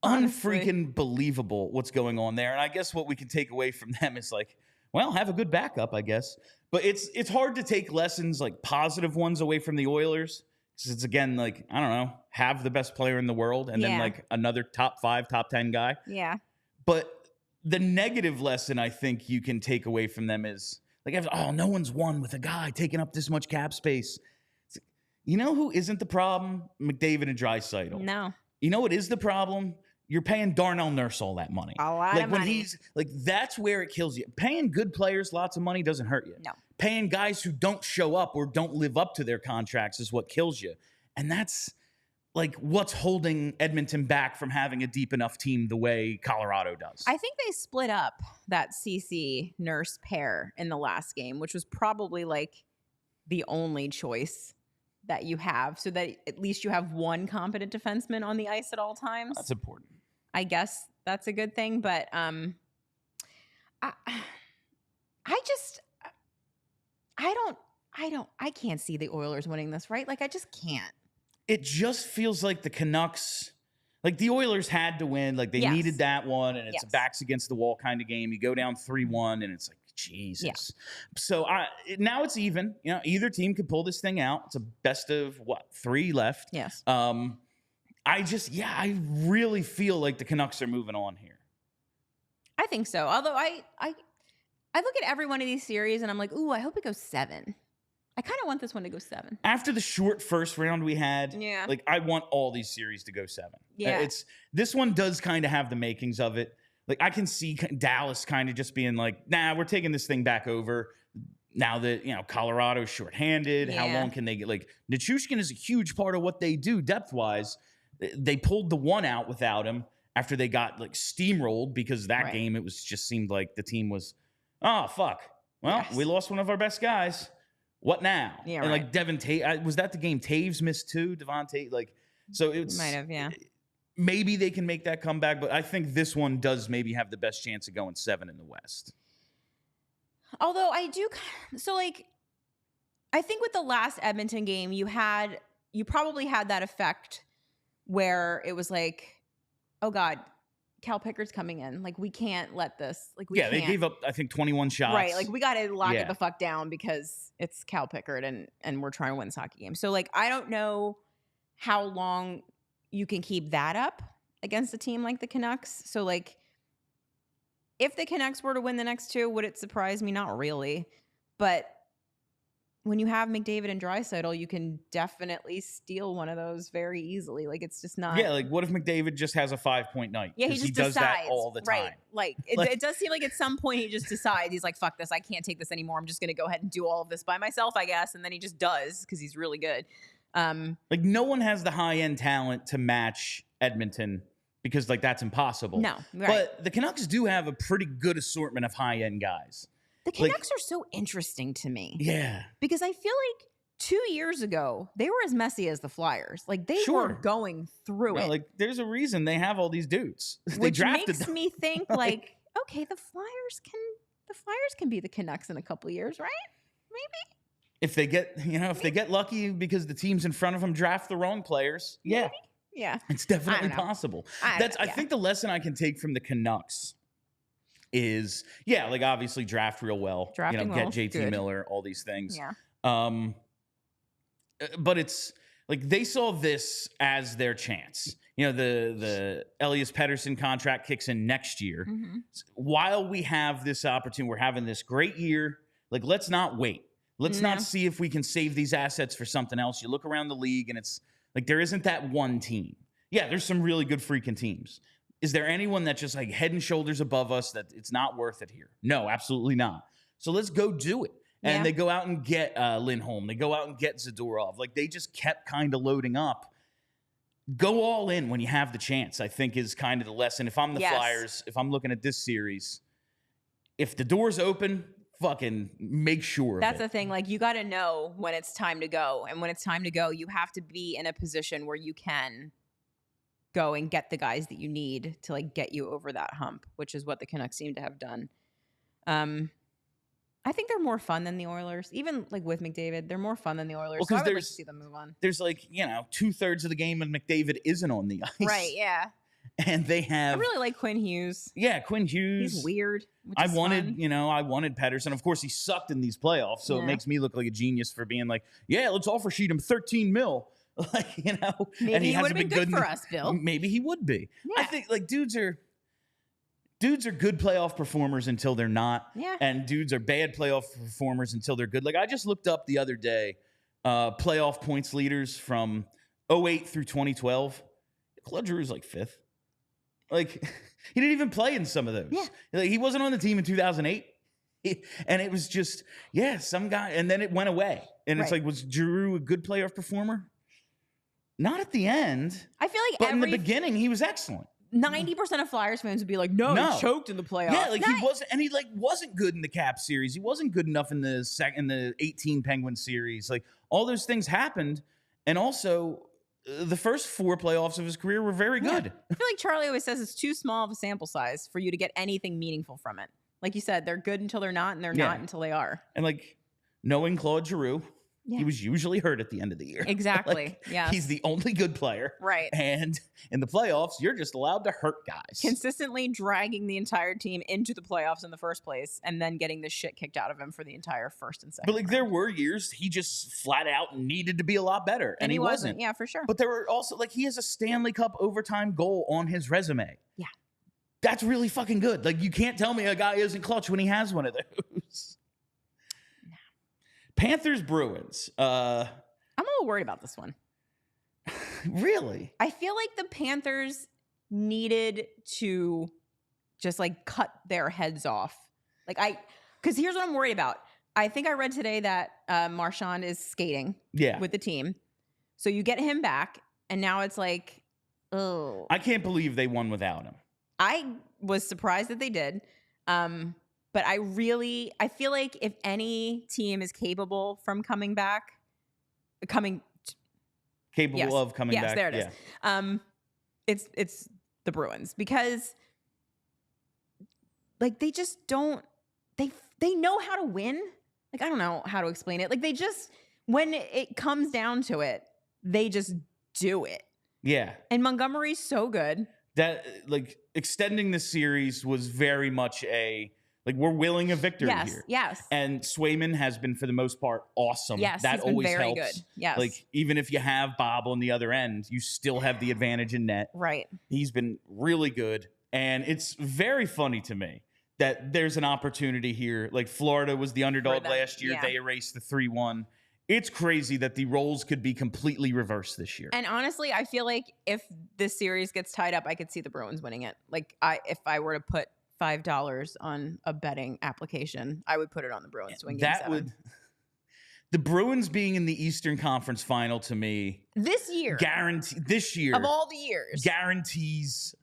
unfreaking believable what's going on there. And I guess what we can take away from them is well, have a good backup, I guess. But it's hard to take lessons, positive ones, away from the Oilers. Because it's, again, I don't know, have the best player in the world and then another top 5, top 10 guy. Yeah. But the negative lesson I think you can take away from them is no one's won with a guy taking up this much cap space. You know who isn't the problem? McDavid and Draisaitl. No. You know what is the problem? You're paying Darnell Nurse all that money. A lot of money. When he's that's where it kills you. Paying good players lots of money doesn't hurt you. No. Paying guys who don't show up or don't live up to their contracts is what kills you. And that's what's holding Edmonton back from having a deep enough team the way Colorado does. I think they split up that CC Nurse pair in the last game, which was probably the only choice that you have, so that at least you have one competent defenseman on the ice at all times. That's important. I guess that's a good thing, but I can't see the Oilers winning this, right? I just can't. It just feels like the Canucks, the Oilers had to win. They needed that one, and it's a backs against the wall kind of game. You go down 3-1, and it's Jesus. Yeah. So now it's even. Either team could pull this thing out. It's a best of 3 left. Yes. I really feel like the Canucks are moving on here. I think so. Although I look at every one of these series, and I'm like, ooh, I hope it goes 7. I kind of want this one to go 7. After the short first round we had, I want all these series to go 7. Yeah. This one does kind of have the makings of it. I can see Dallas kind of just being nah, we're taking this thing back over. Now that, Colorado's shorthanded, how long can they get? Nichushkin is a huge part of what they do depth-wise. They pulled the one out without him after they got, steamrolled, because that game, it was just seemed like the team was, oh, fuck. Well, we lost one of our best guys. What now? Yeah, and Devin Tate, was that the game Taves missed too? Devon Tate, so it's might have, yeah. Maybe they can make that comeback, but I think this one does maybe have the best chance of going 7 in the West. Although I do, so I think with the last Edmonton game, you probably had that effect where it was oh God, Cal Pickard's coming in. We can't let this. We can't. They gave up, I think, 21 shots. Right. We got to lock it the fuck down because it's Cal Pickard and we're trying to win this hockey game. So, I don't know how long you can keep that up against a team like the Canucks. So, if the Canucks were to win the next 2, would it surprise me? Not really. But when you have McDavid and Draisaitl, you can definitely steal one of those very easily. It's just not. Yeah, what if McDavid just has a 5-point night? Yeah, he does decides. That all the time. Right. It does seem like at some point he just decides. He's fuck this. I can't take this anymore. I'm just going to go ahead and do all of this by myself, I guess. And then he just does because he's really good. No one has the high-end talent to match Edmonton because, that's impossible. No, right. But the Canucks do have a pretty good assortment of high-end guys. The Canucks are so interesting to me. Yeah. Because I feel 2 years ago, they were as messy as the Flyers. They were going through it. There's a reason they have all these dudes. Which makes me think, okay, the Flyers can be the Canucks in a couple of years, right? Maybe. If they get, they get lucky because the teams in front of them draft the wrong players. Yeah. Maybe? Yeah. It's definitely possible. I think the lesson I can take from the Canucks is, obviously draft real well. Drafting get JT Miller, all these things. Yeah. But it's they saw this as their chance. The Elias Pettersson contract kicks in next year. Mm-hmm. While we have this opportunity, we're having this great year. Let's not wait. Let's not see if we can save these assets for something else. You look around the league and it's there isn't that one team. Yeah, there's some really good freaking teams. Is there anyone that's just head and shoulders above us that it's not worth it here? No, absolutely not. So let's go do it. And they go out and get Lindholm. They go out and get Zadorov. Like, they just kept kind of loading up. Go all in when you have the chance, I think, is kind of the lesson. If I'm the Flyers, if I'm looking at this series, if the door's open, fucking make sure That's of it. the thing. Like, you got to know when it's time to go. And when it's time to go, you have to be in a position where you can go and get the guys that you need to, like, get you over that hump, which is what the Canucks seem to have done. I think they're more fun than the Oilers. Even, like, with McDavid, they're more fun than the Oilers. Well, so I would like to see them move on. There's, like, 2/3 of the game when McDavid isn't on the ice. Right, yeah. And they have... I really like Quinn Hughes. Yeah, Quinn Hughes. He's weird, I wanted Pettersson. Of course, he sucked in these playoffs, so it makes me look like a genius for being like, yeah, let's offer sheet him $13 million. Like, Maybe and he would have hasn't been good for us, Bill. Maybe he would be. Yeah. I think, like, dudes are good playoff performers until they're not. Yeah. And dudes are bad playoff performers until they're good. Like, I just looked up the other day, playoff points leaders from 2008 through 2012. Claude Giroux's like 5th. Like, he didn't even play in some of those. Yeah. Like, he wasn't on the team in 2008. And it was just, some guy. And then it went away. And it's like, was Giroux a good playoff performer? Not at the end. I feel like but in the beginning, he was excellent. 90% of Flyers fans would be like, no, he choked in the playoffs. Yeah, like, he wasn't, and he, like, wasn't good in the Cap series. He wasn't good enough in the 18 Penguin series. Like, all those things happened. And also, the first 4 playoffs of his career were very good. I feel like Charlie always says it's too small of a sample size for you to get anything meaningful from it. Like you said, they're good until they're not, and they're not until they are. And, like, knowing Claude Giroux, he was usually hurt at the end of the year. Exactly. Like, he's the only good player. Right. And in the playoffs, you're just allowed to hurt guys. Consistently dragging the entire team into the playoffs in the first place and then getting the shit kicked out of him for the entire first and second. But, like, there were years he just flat out needed to be a lot better. And he wasn't. Yeah, for sure. But there were also, like, he has a Stanley Cup overtime goal on his resume. Yeah. That's really fucking good. Like, you can't tell me a guy isn't clutch when he has one of those. Panthers, Bruins. I'm a little worried about this one. Really? I feel like the Panthers needed to just, like, cut their heads off. Like, because here's what I'm worried about. I think I read today that Marchand is skating with the team. So you get him back, and now it's like, oh. I can't believe they won without him. I was surprised that they did. But I feel like if any team is capable of coming back. Yes, there it is. It's the Bruins, because, like, they just don't, they know how to win. Like, I don't know how to explain it. Like, they just, when it comes down to it, they just do it. Yeah. And Montgomery's so good. That, like, extending the series was very much like, we're willing a victory here. Yes. And Swayman has been, for the most part, awesome. Yes, that he's been always very helps. good. Yes. Like, even if you have Bob on the other end, you still have the advantage in net. Right. He's been really good. And it's very funny to me that there's an opportunity here. Like, Florida was the underdog last year. Yeah. They erased the 3-1. It's crazy that the roles could be completely reversed this year. And honestly, I feel like if this series gets tied up, I could see the Bruins winning it. Like, if I were to put $5 on a betting application, I would put it on the Bruins to win Game 7. The Bruins being in the Eastern Conference Final, to me, this year of all the years, guarantees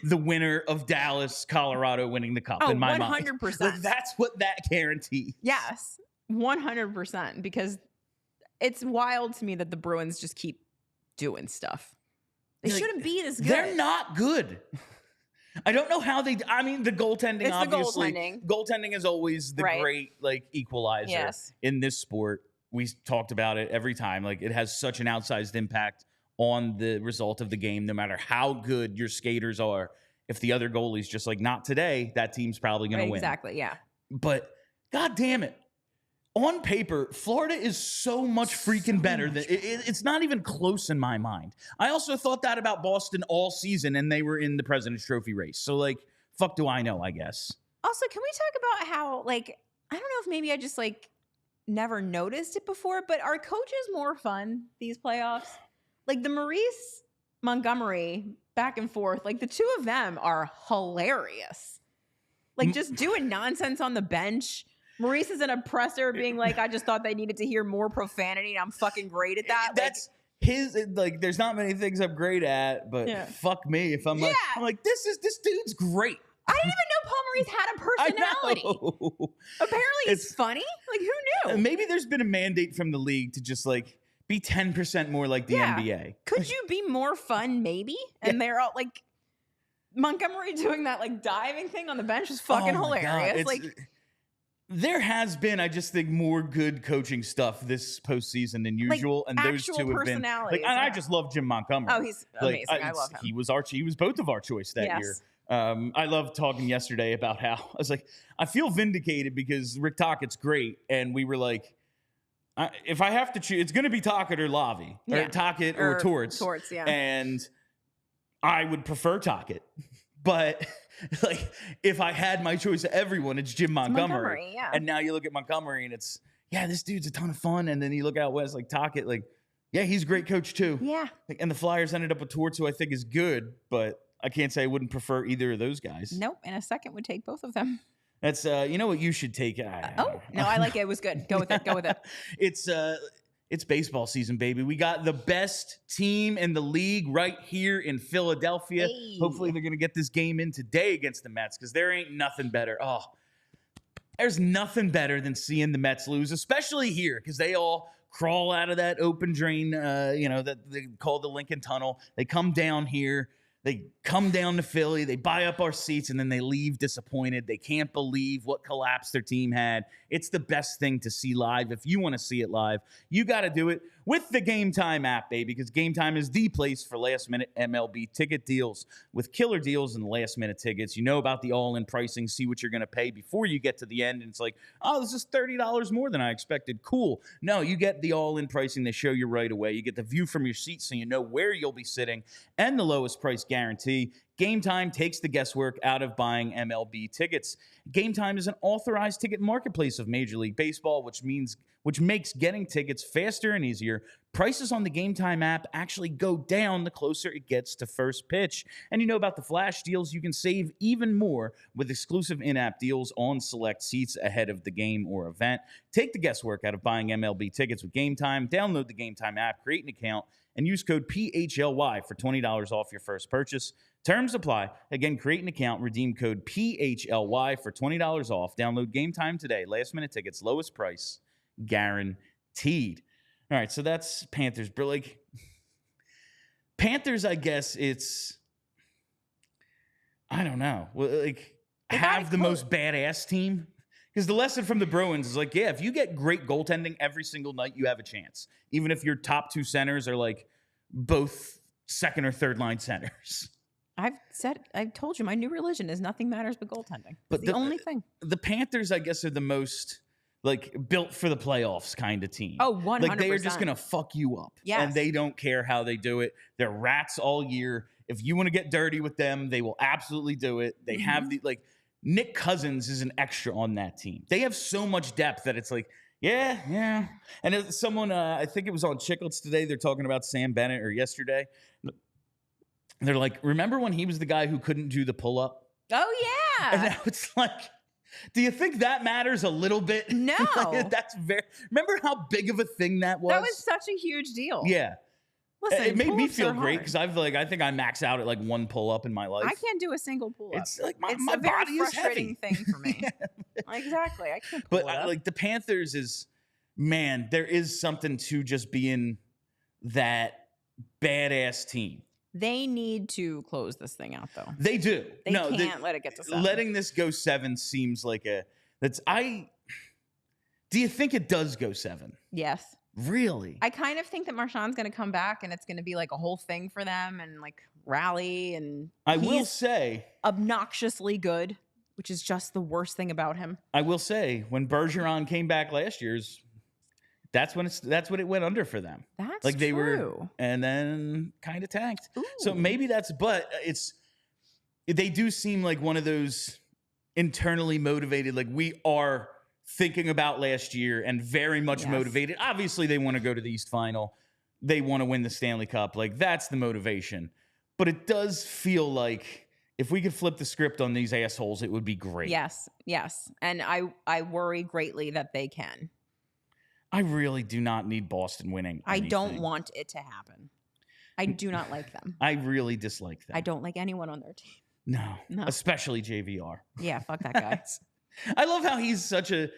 the winner of Dallas, Colorado winning the cup. In my 100%. mind, 100%. Like, that's what that guarantees. Yes, 100%. Because it's wild to me that the Bruins just keep doing stuff. They shouldn't be this good. They're not good. I don't know how the goaltending, it's obviously. The goaltending. Goaltending is always the great, like, equalizer in this sport. We talked about it every time. Like, it has such an outsized impact on the result of the game, no matter how good your skaters are. If the other goalie's just like, not today, that team's probably going to win. Exactly, yeah. But, God damn it. On paper, Florida is so much freaking better that it's not even close in my mind. I also thought that about Boston all season, and they were in the President's Trophy race. So, like, fuck do I know, I guess. Also, can we talk about how, like, I don't know if maybe I just, like, never noticed it before, but are coaches more fun these playoffs? Like, the Maurice Montgomery back and forth, like, the two of them are hilarious. Like, just doing nonsense on the bench. Maurice is an oppressor being like, I just thought they needed to hear more profanity and I'm fucking great at that. That's his, like, there's not many things I'm great at, but fuck me if I'm like, this dude's great. I didn't even know Paul Maurice had a personality. Apparently it's funny. Like, who knew? Maybe there's been a mandate from the league to just like be 10% more like the NBA. Could you be more fun, maybe? And they're all like, Montgomery doing that like diving thing on the bench was fucking hilarious. Like, there has been, I just think, more good coaching stuff this postseason than usual, and those two have been. Like, I just love Jim Montgomery. Oh, he's amazing. I love him. He was both of our choice that year. I loved talking yesterday about how I was like, I feel vindicated because Rick Tockett's great, and we were like, if I have to choose, it's going to be Tocchet or Lavi, or Tocchet or Torts. Torts, yeah. And I would prefer Tocchet, but like if I had my choice of everyone, it's Jim Montgomery. And now you look at Montgomery, and it's this dude's a ton of fun. And then you look out west, like Tocchet, like he's a great coach too. Yeah. Like, and the Flyers ended up with Torts, who I think is good, but I can't say I wouldn't prefer either of those guys. Nope. And a second would take both of them. That's you know what you should take. No, I like it. It was good. Go with it. Go with it. It's baseball season, baby. We got the best team in the league right here in Philadelphia. Hey. Hopefully they're going to get this game in today against the Mets, because there ain't nothing better. Oh, there's nothing better than seeing the Mets lose, especially here, because they all crawl out of that open drain, that they call the Lincoln Tunnel. They come down here. They come down to Philly, they buy up our seats, and then they leave disappointed. They can't believe what collapse their team had. It's the best thing to see live. If you want to see it live, you got to do it with the Game Time app, baby, because Game Time is the place for last-minute MLB ticket deals. With killer deals and last-minute tickets, you know about the all-in pricing, see what you're going to pay before you get to the end, and it's like, oh, this is $30 more than I expected. Cool. No, you get the all-in pricing. They show you right away. You get the view from your seat so you know where you'll be sitting, and the lowest price guarantee. Game Time takes the guesswork out of buying MLB tickets. Game Time is an authorized ticket marketplace of Major League Baseball, which makes getting tickets faster and easier. Prices on the Game Time app actually go down the closer it gets to first pitch. And you know about the flash deals. You can save even more with exclusive in-app deals on select seats ahead of the game or event. Take the guesswork out of buying MLB tickets with Game Time. Download the Game Time app, create an account, and use code PHLY for $20 off your first purchase. Terms apply. Again, create an account, redeem code PHLY for $20 off. Download Game Time today. Last minute tickets, lowest price, guaranteed. All right, so that's Panthers. But like Panthers, I guess I don't know. Well, like have the most badass team. Because the lesson from the Bruins is like, if you get great goaltending every single night, you have a chance. Even if your top two centers are like both second or third line centers. I've told you, my new religion is nothing matters but goaltending. But the only thing. The Panthers, I guess, are the most like built for the playoffs kind of team. Oh, 100%. Like they are just going to fuck you up. Yes. And they don't care how they do it. They're rats all year. If you want to get dirty with them, they will absolutely do it. They have Nick Cousins is an extra on that team. They have so much depth that it's like, yeah. And someone, I think it was on Chicklets today, they're talking about Sam Bennett, or yesterday. They're like, remember when he was the guy who couldn't do the pull-up? Oh, yeah. And now it's like, do you think that matters a little bit? No. That's remember how big of a thing that was? That was such a huge deal. Yeah. Listen, it made me feel great because I think I max out at like one pull-up in my life. I can't do a single pull-up. It's like my a body very is frustrating heavy. thing for me. Exactly. I can't pull it up. Like the Panthers there is something to just being that badass team. They need to close this thing out, though. They do. They can't let it get to 7. Letting this go 7 seems like do you think it does go 7? Yes. Really? I kind of think that Marchand's going to come back and it's going to be like a whole thing for them and like rally. And I will say obnoxiously good, which is just the worst thing about him. I will say when Bergeron came back last year, that's when it went under for them. That's like they true. were, and then kind of tanked. Ooh. So maybe they do seem like one of those internally motivated, like we are thinking about last year and very much motivated. Obviously, they want to go to the East Final. They want to win the Stanley Cup. Like that's the motivation. But it does feel like If we could flip the script on these assholes, it would be great. Yes. And I worry greatly that they can. I really do not need Boston winning anything. I don't want it to happen. I do not like them. I really dislike them. I don't like anyone on their team. No. Especially JVR. Yeah, fuck that guy. I love how he's such a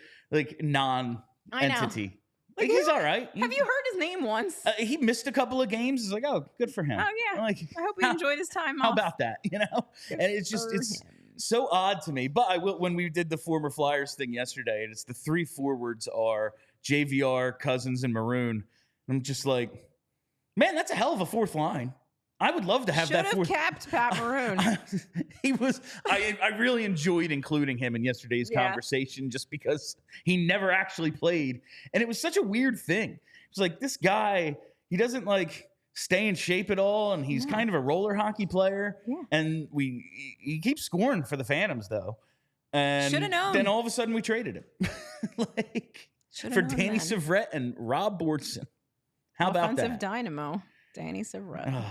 non-entity. Like he's all right. Have you heard his name once? He missed a couple of games. It's like, oh, good for him. Oh yeah. I hope he enjoyed his time off. How about that? Good and it's so odd to me. But I will when we did the former Flyers thing yesterday, and it's the 3 forwards are JVR, Cousins, and Maroon. I'm just like, man, that's a hell of a fourth line. I would love to have that. Should have capped Pat Maroon. I really enjoyed including him in yesterday's conversation just because he never actually played. And it was such a weird thing. It's like this guy, he doesn't stay in shape at all. And he's kind of a roller hockey player. Yeah. And he keeps scoring for the Phantoms though. And should have known. Then all of a sudden we traded him for Danny Savret and Rob Bortson. How about that? Offensive dynamo, Danny Savret.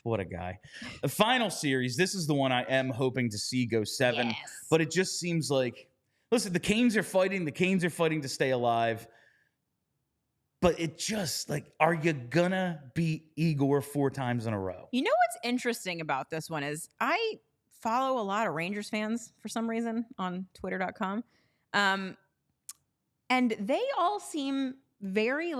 What a guy. The final series, this is the one I am hoping to see go 7. Yes. But it just seems like, listen, the Canes are fighting. The Canes are fighting to stay alive. But it just, are you going to beat Igor 4 times in a row? You know what's interesting about this one is I follow a lot of Rangers fans for some reason on Twitter.com. And they all seem very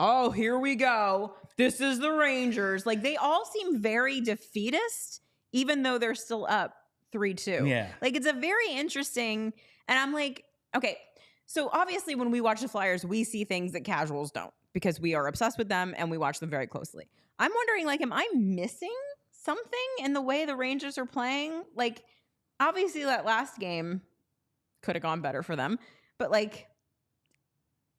oh, here we go. This is the Rangers. They all seem very defeatist, even though they're still up 3-2. Yeah. It's a very interesting, and I'm like, okay, so obviously when we watch the Flyers, we see things that casuals don't because we are obsessed with them and we watch them very closely. I'm wondering, am I missing something in the way the Rangers are playing? Obviously that last game could have gone better for them, but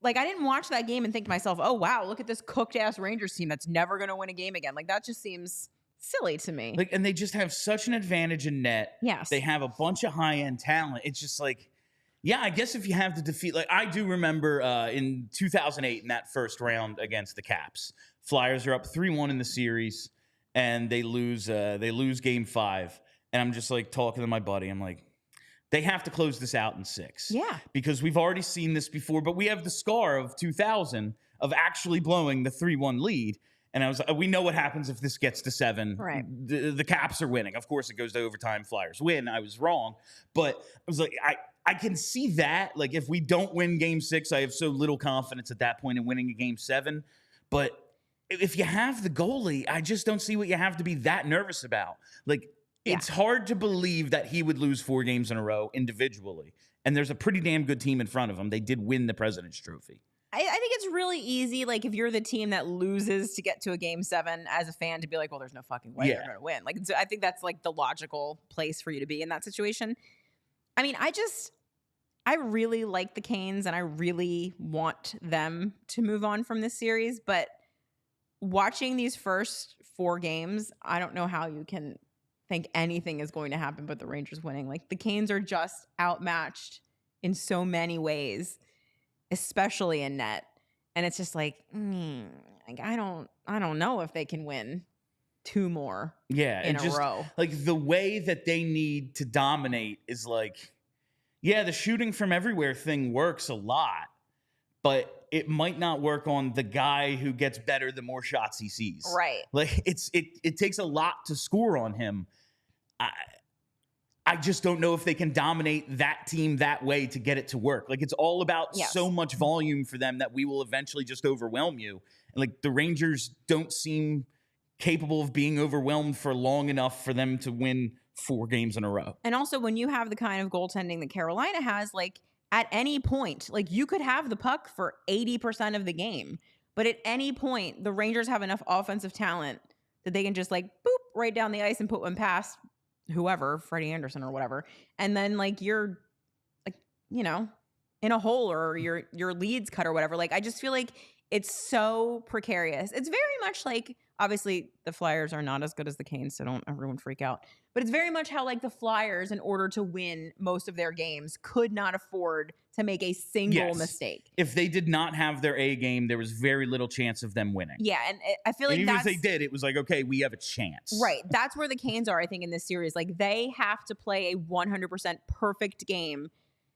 I didn't watch that game and think to myself, oh, wow, look at this cooked-ass Rangers team that's never going to win a game again. That just seems silly to me. And they just have such an advantage in net. Yes. They have a bunch of high-end talent. It's just I guess if you have to defeat, I do remember in 2008 in that first round against the Caps, Flyers are up 3-1 in the series, and they lose game 5. And I'm just talking to my buddy. I'm like, they have to close this out in 6. Yeah. Because we've already seen this before, but we have the scar of 2000 of actually blowing the 3-1 lead. And we know what happens if this gets to 7. Right. The Caps are winning. Of course, it goes to overtime. Flyers win. I was wrong. But I was I can see that. If we don't win game 6, I have so little confidence at that point in winning a game 7. But if you have the goalie, I just don't see what you have to be that nervous about. It's hard to believe that he would lose 4 games in a row individually. And there's a pretty damn good team in front of him. They did win the President's Trophy. I think it's really easy, if you're the team that loses to get to a game 7 as a fan to be well, there's no fucking way they're going to win. So I think that's the logical place for you to be in that situation. I mean, I really like the Canes and I really want them to move on from this series. But watching these first 4 games, I don't know how you can think anything is going to happen but the Rangers winning. The Canes are just outmatched in so many ways, especially in net. And it's just I don't know if they can win 2 more in a row. The way that they need to dominate is the shooting from everywhere thing works a lot, but it might not work on the guy who gets better the more shots he sees. Right. It takes a lot to score on him. I just don't know if they can dominate that team that way to get it to work. It's all about so much volume for them that we will eventually just overwhelm you. And the Rangers don't seem capable of being overwhelmed for long enough for them to win 4 games in a row. And also when you have the kind of goaltending that Carolina has, at any point, you could have the puck for 80% of the game, but at any point the Rangers have enough offensive talent that they can just boop right down the ice and put one past whoever, Freddie Anderson or whatever. And then you're in a hole or your leads cut or whatever. I just feel it's so precarious. It's very much like, obviously the Flyers are not as good as the Canes, so don't everyone freak out. But it's very much how like the Flyers, in order to win most of their games, could not afford to make a single mistake. If they did not have their A game, there was very little chance of them winning. Yeah, and I feel like even if they did, it was like, okay, we have a chance. Right. That's where the Canes are, I think, in this series. Like, they have to play a 100% perfect game.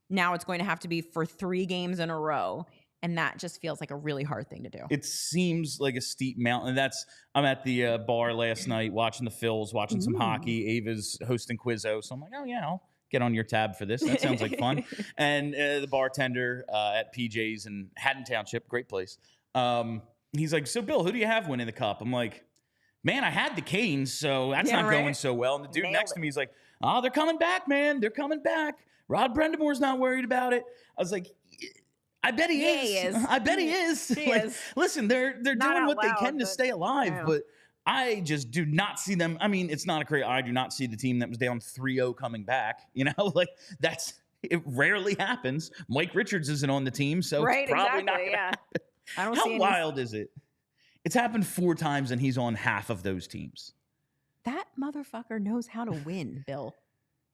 Now it's going to have to be for 3 games in a row. And that just feels like a really hard thing to do. It seems like a steep mountain. I'm at the bar last night watching the Phils, watching some hockey. Ava's hosting Quizzo. So I'm like, oh, yeah, I'll get on your tab for this. That sounds like fun. And the bartender at PJ's in Haddon Township, great place. He's like, so, Bill, who do you have winning the cup? I'm like, man, I had the Canes, so that's not going so well. And the dude next to me is like, oh, they're coming back, man. They're coming back. Rod Brendamore's not worried about it. I was like, I bet he is. I bet he is. He is. Listen, they're doing what they can to stay alive, but I just do not see them. I mean, it's not a crazy. I do not see the team that was down 3-0 coming back. You know, like it rarely happens. Mike Richards isn't on the team, so it's probably not going to happen. I don't How see wild is it? It's happened 4 times, and he's on half of those teams. That motherfucker knows how to win, Bill.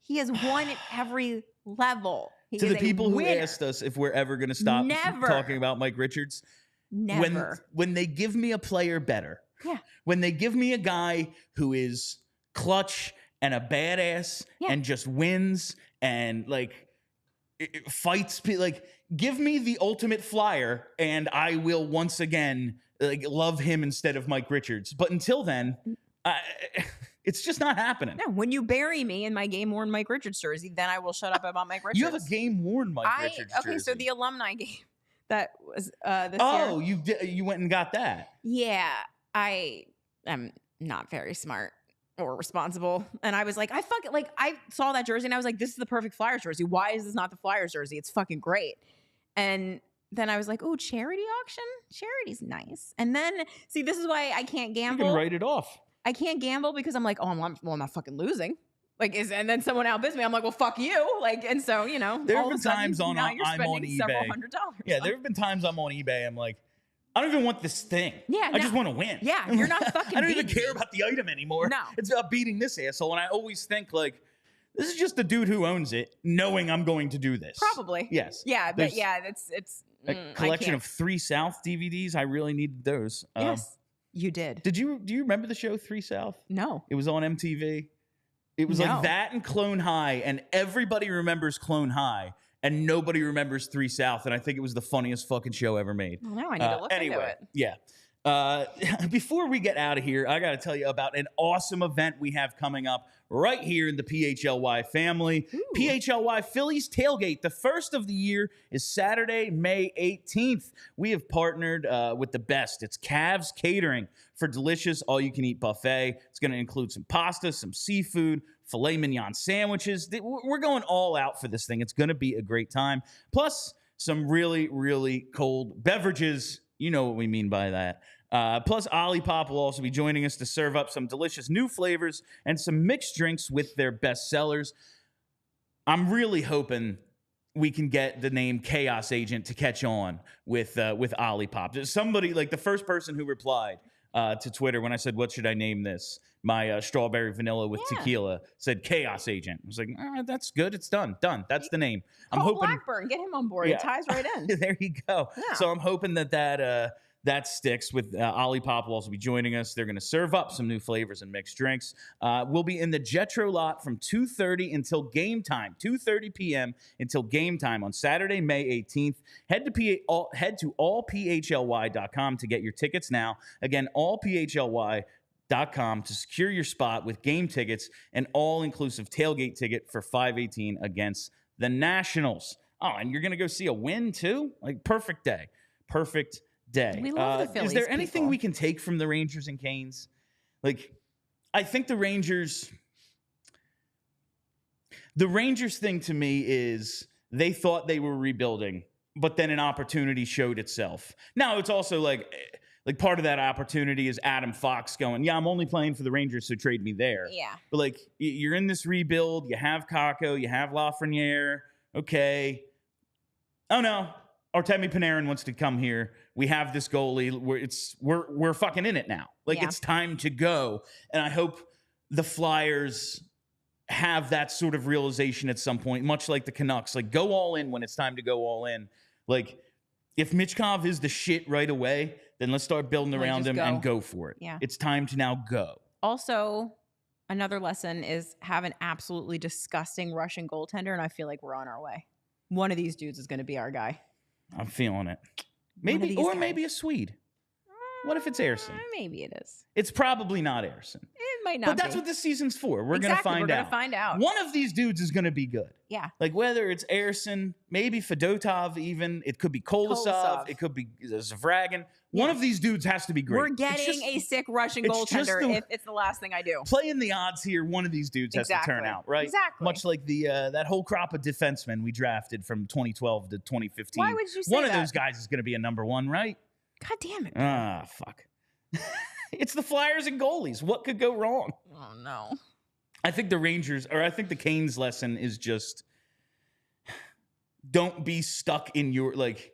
He has won at every level. To the people who asked us if we're ever going to stop talking about Mike Richards, when they give me a player better, when they give me a guy who is clutch and a badass and just wins and like fights, like give me the ultimate Flyer and I will once again like love him instead of Mike Richards. But until then, it's just not happening. No, when you bury me in my game-worn Mike Richards jersey, then I will shut up about Mike Richards. You have a game-worn Mike Richards jersey. Okay, so the alumni game that was this year. You went and got that. Yeah, I am not very smart or responsible. And I was like, I saw that jersey and I was like, this is the perfect Flyers jersey. Why is this not the Flyers jersey? It's fucking great. And then I was like, oh, charity auction? Charity's nice. And then, see, this is why I can't gamble. You can write it off. I can't gamble because I'm like, oh, I'm not fucking losing. Like, and then someone outbids me. I'm like, well, fuck you. Like, and so, you know, there have been times I'm on eBay. Several $100s. Yeah, there have been times I'm on eBay. I'm like, I don't even want this thing. Yeah, I just want to win. Yeah, you're not fucking. I don't even care about the item anymore. No, it's about beating this asshole. And I always think like, this is just the dude who owns it, knowing I'm going to do this. Probably. Yes. Yeah, but yeah, it's a collection of 3 South DVDs. I really needed those. Yes. You did. Do you remember the show 3 South? No. It was on MTV. It was like that and Clone High, and everybody remembers Clone High, and nobody remembers 3 South, and I think it was the funniest fucking show ever made. Well, now I need to look into it. Yeah. Before we get out of here, I got to tell you about an awesome event we have coming up right here in the PHLY family. Ooh. PHLY Phillies Tailgate. The first of the year is Saturday, May 18th. We have partnered with the best. It's Cavs Catering for delicious all-you-can-eat buffet. It's going to include some pasta, some seafood, filet mignon sandwiches. We're going all out for this thing. It's going to be a great time. Plus, some really, really cold beverages. You know what we mean by that. Plus, Olipop will also be joining us to serve up some delicious new flavors and some mixed drinks with their best sellers. I'm really hoping we can get the name Chaos Agent to catch on with Olipop. Somebody, like the first person who replied to Twitter when I said, what should I name this? My strawberry vanilla with tequila said Chaos Agent. I was like, that's good. It's done. That's the name. I'm hoping Blackburn, get him on board. It ties right in. There you go. Yeah. So I'm hoping that sticks with Olipop will also be joining us. They're going to serve up some new flavors and mixed drinks. We'll be in the Jetro lot from 2:30 until game time, 2:30 p.m. until game time on Saturday, May 18th. Head to allphly.com to get your tickets now. Again, allphly.com to secure your spot with game tickets and all-inclusive tailgate ticket for 5/18 against the Nationals. Oh, and you're going to go see a win too? Like, perfect day. Perfect day. We love the Phillies. Is there anything we can take from the Rangers and Canes? Like, I think the Rangers thing to me is they thought they were rebuilding, but then an opportunity showed itself. Now, it's also like part of that opportunity is Adam Fox going, yeah, I'm only playing for the Rangers, so trade me there. Yeah. But like, you're in this rebuild. You have Kakko, you have Lafreniere. Okay. Oh no, Artemi Panarin wants to come here. We have this goalie. We're fucking in it now. Like, it's time to go. And I hope the Flyers have that sort of realization at some point, much like the Canucks. Like, go all in when it's time to go all in. Like, if Michkov is the shit right away, then let's start building around him and go for it. Yeah. It's time to now go. Also, another lesson is have an absolutely disgusting Russian goaltender, and I feel like we're on our way. One of these dudes is going to be our guy. I'm feeling it. Maybe, or maybe a Swede. What if it's Ersson? Maybe it is. It's probably not Ersson. It might not But that's what this season's for. We're going to find out. We're going to find out. One of these dudes is going to be good. Yeah. Like, whether it's Ersson, maybe Fedotov even. It could be Kolosov. It could be Zavragin. One of these dudes has to be great. We're getting a sick Russian goaltender if it's the last thing I do. Playing the odds here, one of these dudes has to turn out, right? Exactly. Much like the that whole crop of defensemen we drafted from 2012 to 2015. Why would you say that? One of those guys is going to be a number one, right? God damn it. Ah, fuck. It's the Flyers and goalies. What could go wrong? Oh, no. I think the Canes lesson is just don't be stuck in your, like,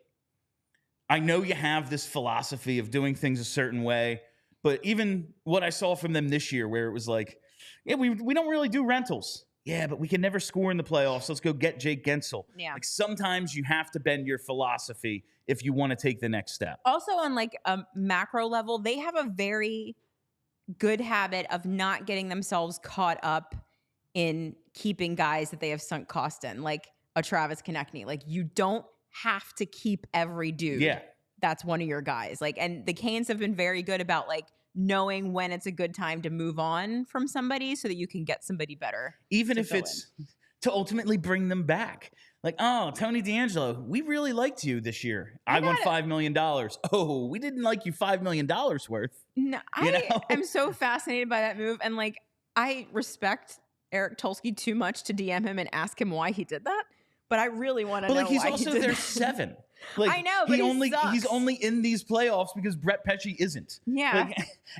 I know you have this philosophy of doing things a certain way, but even what I saw from them this year where it was like, yeah, we don't really do rentals. Yeah, but we can never score in the playoffs. Let's go get Jake Gensel. Yeah. Like, sometimes you have to bend your philosophy if you want to take the next step. Also, on like a macro level, they have a very good habit of not getting themselves caught up in keeping guys that they have sunk cost in, like a Travis Konechny. Like, you don't have to keep every dude. Yeah. That's one of your guys. Like, and the Canes have been very good about like knowing when it's a good time to move on from somebody so that you can get somebody better. Even if it's to ultimately bring them back. Like, oh, Tony DeAngelo, we really liked you this year. I won $5 million. Oh, we didn't like you $5 million worth. No, I am so fascinated by that move. And like, I respect Eric Tulsky too much to DM him and ask him why he did that. But I really want to know like, he's why also he did their that. 7. Like, I know, but he's only in these playoffs because Brett Pesce isn't. Yeah. Like,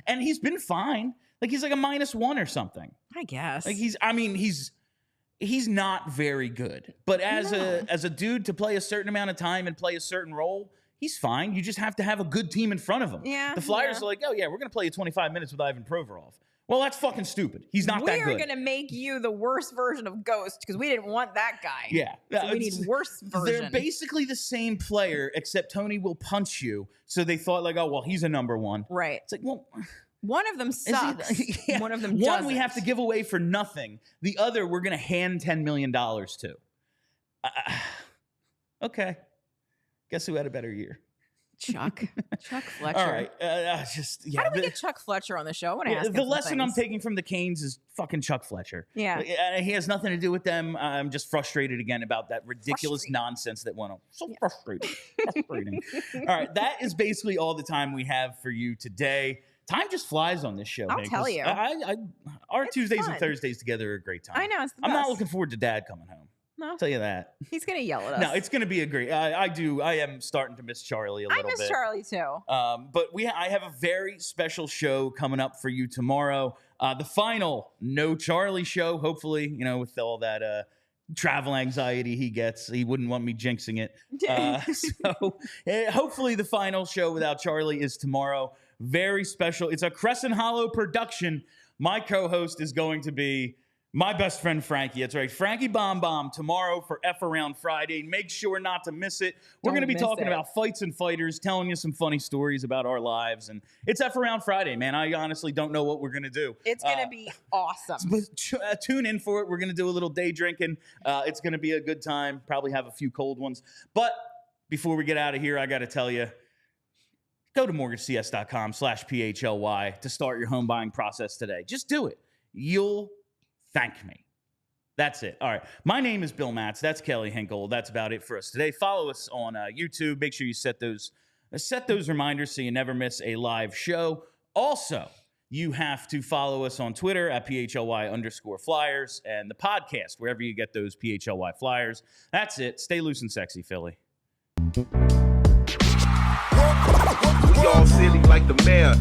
and he's been fine. Like, he's like a -1 or something. I guess. Like, he's not very good. But as a dude to play a certain amount of time and play a certain role, he's fine. You just have to have a good team in front of him. Yeah. The Flyers are like, oh yeah, we're gonna play you 25 minutes with Ivan Provorov. Well, that's fucking stupid. He's not that good. We're going to make you the worst version of Ghost because we didn't want that guy. Yeah. So we need worse version. They're basically the same player, except Tony will punch you. So they thought like, oh, well, he's a number one. Right. It's like, well, one of them sucks. Yeah. One of them doesn't. One we have to give away for nothing. The other we're going to hand $10 million to. Okay. Guess who had a better year? Chuck Fletcher. All right. How do we get Chuck Fletcher on the show? I want to ask him the lesson things. I'm taking from the Canes is fucking Chuck Fletcher. Yeah. He has nothing to do with them. I'm just frustrated again about that ridiculous nonsense that went on. So frustrating. All right. That is basically all the time we have for you today. Time just flies on this show. I'll tell you. Our Tuesdays and Thursdays together are a great time. I know. It's the I'm best. not looking forward to Dad coming home. No. I'll tell you that. He's going to yell at us. No, it's going to be a great. I am starting to miss Charlie a little bit. I miss Charlie too. But I have a very special show coming up for you tomorrow. The final No Charlie show. Hopefully, with all that travel anxiety he gets, he wouldn't want me jinxing it. So hopefully the final show without Charlie is tomorrow. Very special. It's a Crescent Hollow production. My co-host is going to be my best friend, Frankie. That's right. Frankie Bomb tomorrow for F Around Friday. Make sure not to miss it. We're going to be talking about fights and fighters, telling you some funny stories about our lives. And it's F Around Friday, man. I honestly don't know what we're going to do. It's going to be awesome. Tune in for it. We're going to do a little day drinking. It's going to be a good time. Probably have a few cold ones. But before we get out of here, I got to tell you, go to mortgagecs.com/PHLY to start your home buying process today. Just do it. You'll thank me. That's it. All right. My name is Bill Matz. That's Kelly Hinkle. That's about it for us today. Follow us on YouTube. Make sure you set those reminders so you never miss a live show. Also, you have to follow us on Twitter at PHLY_Flyers and the podcast, wherever you get those PHLY Flyers. That's it. Stay loose and sexy, Philly. We all silly like the mayor.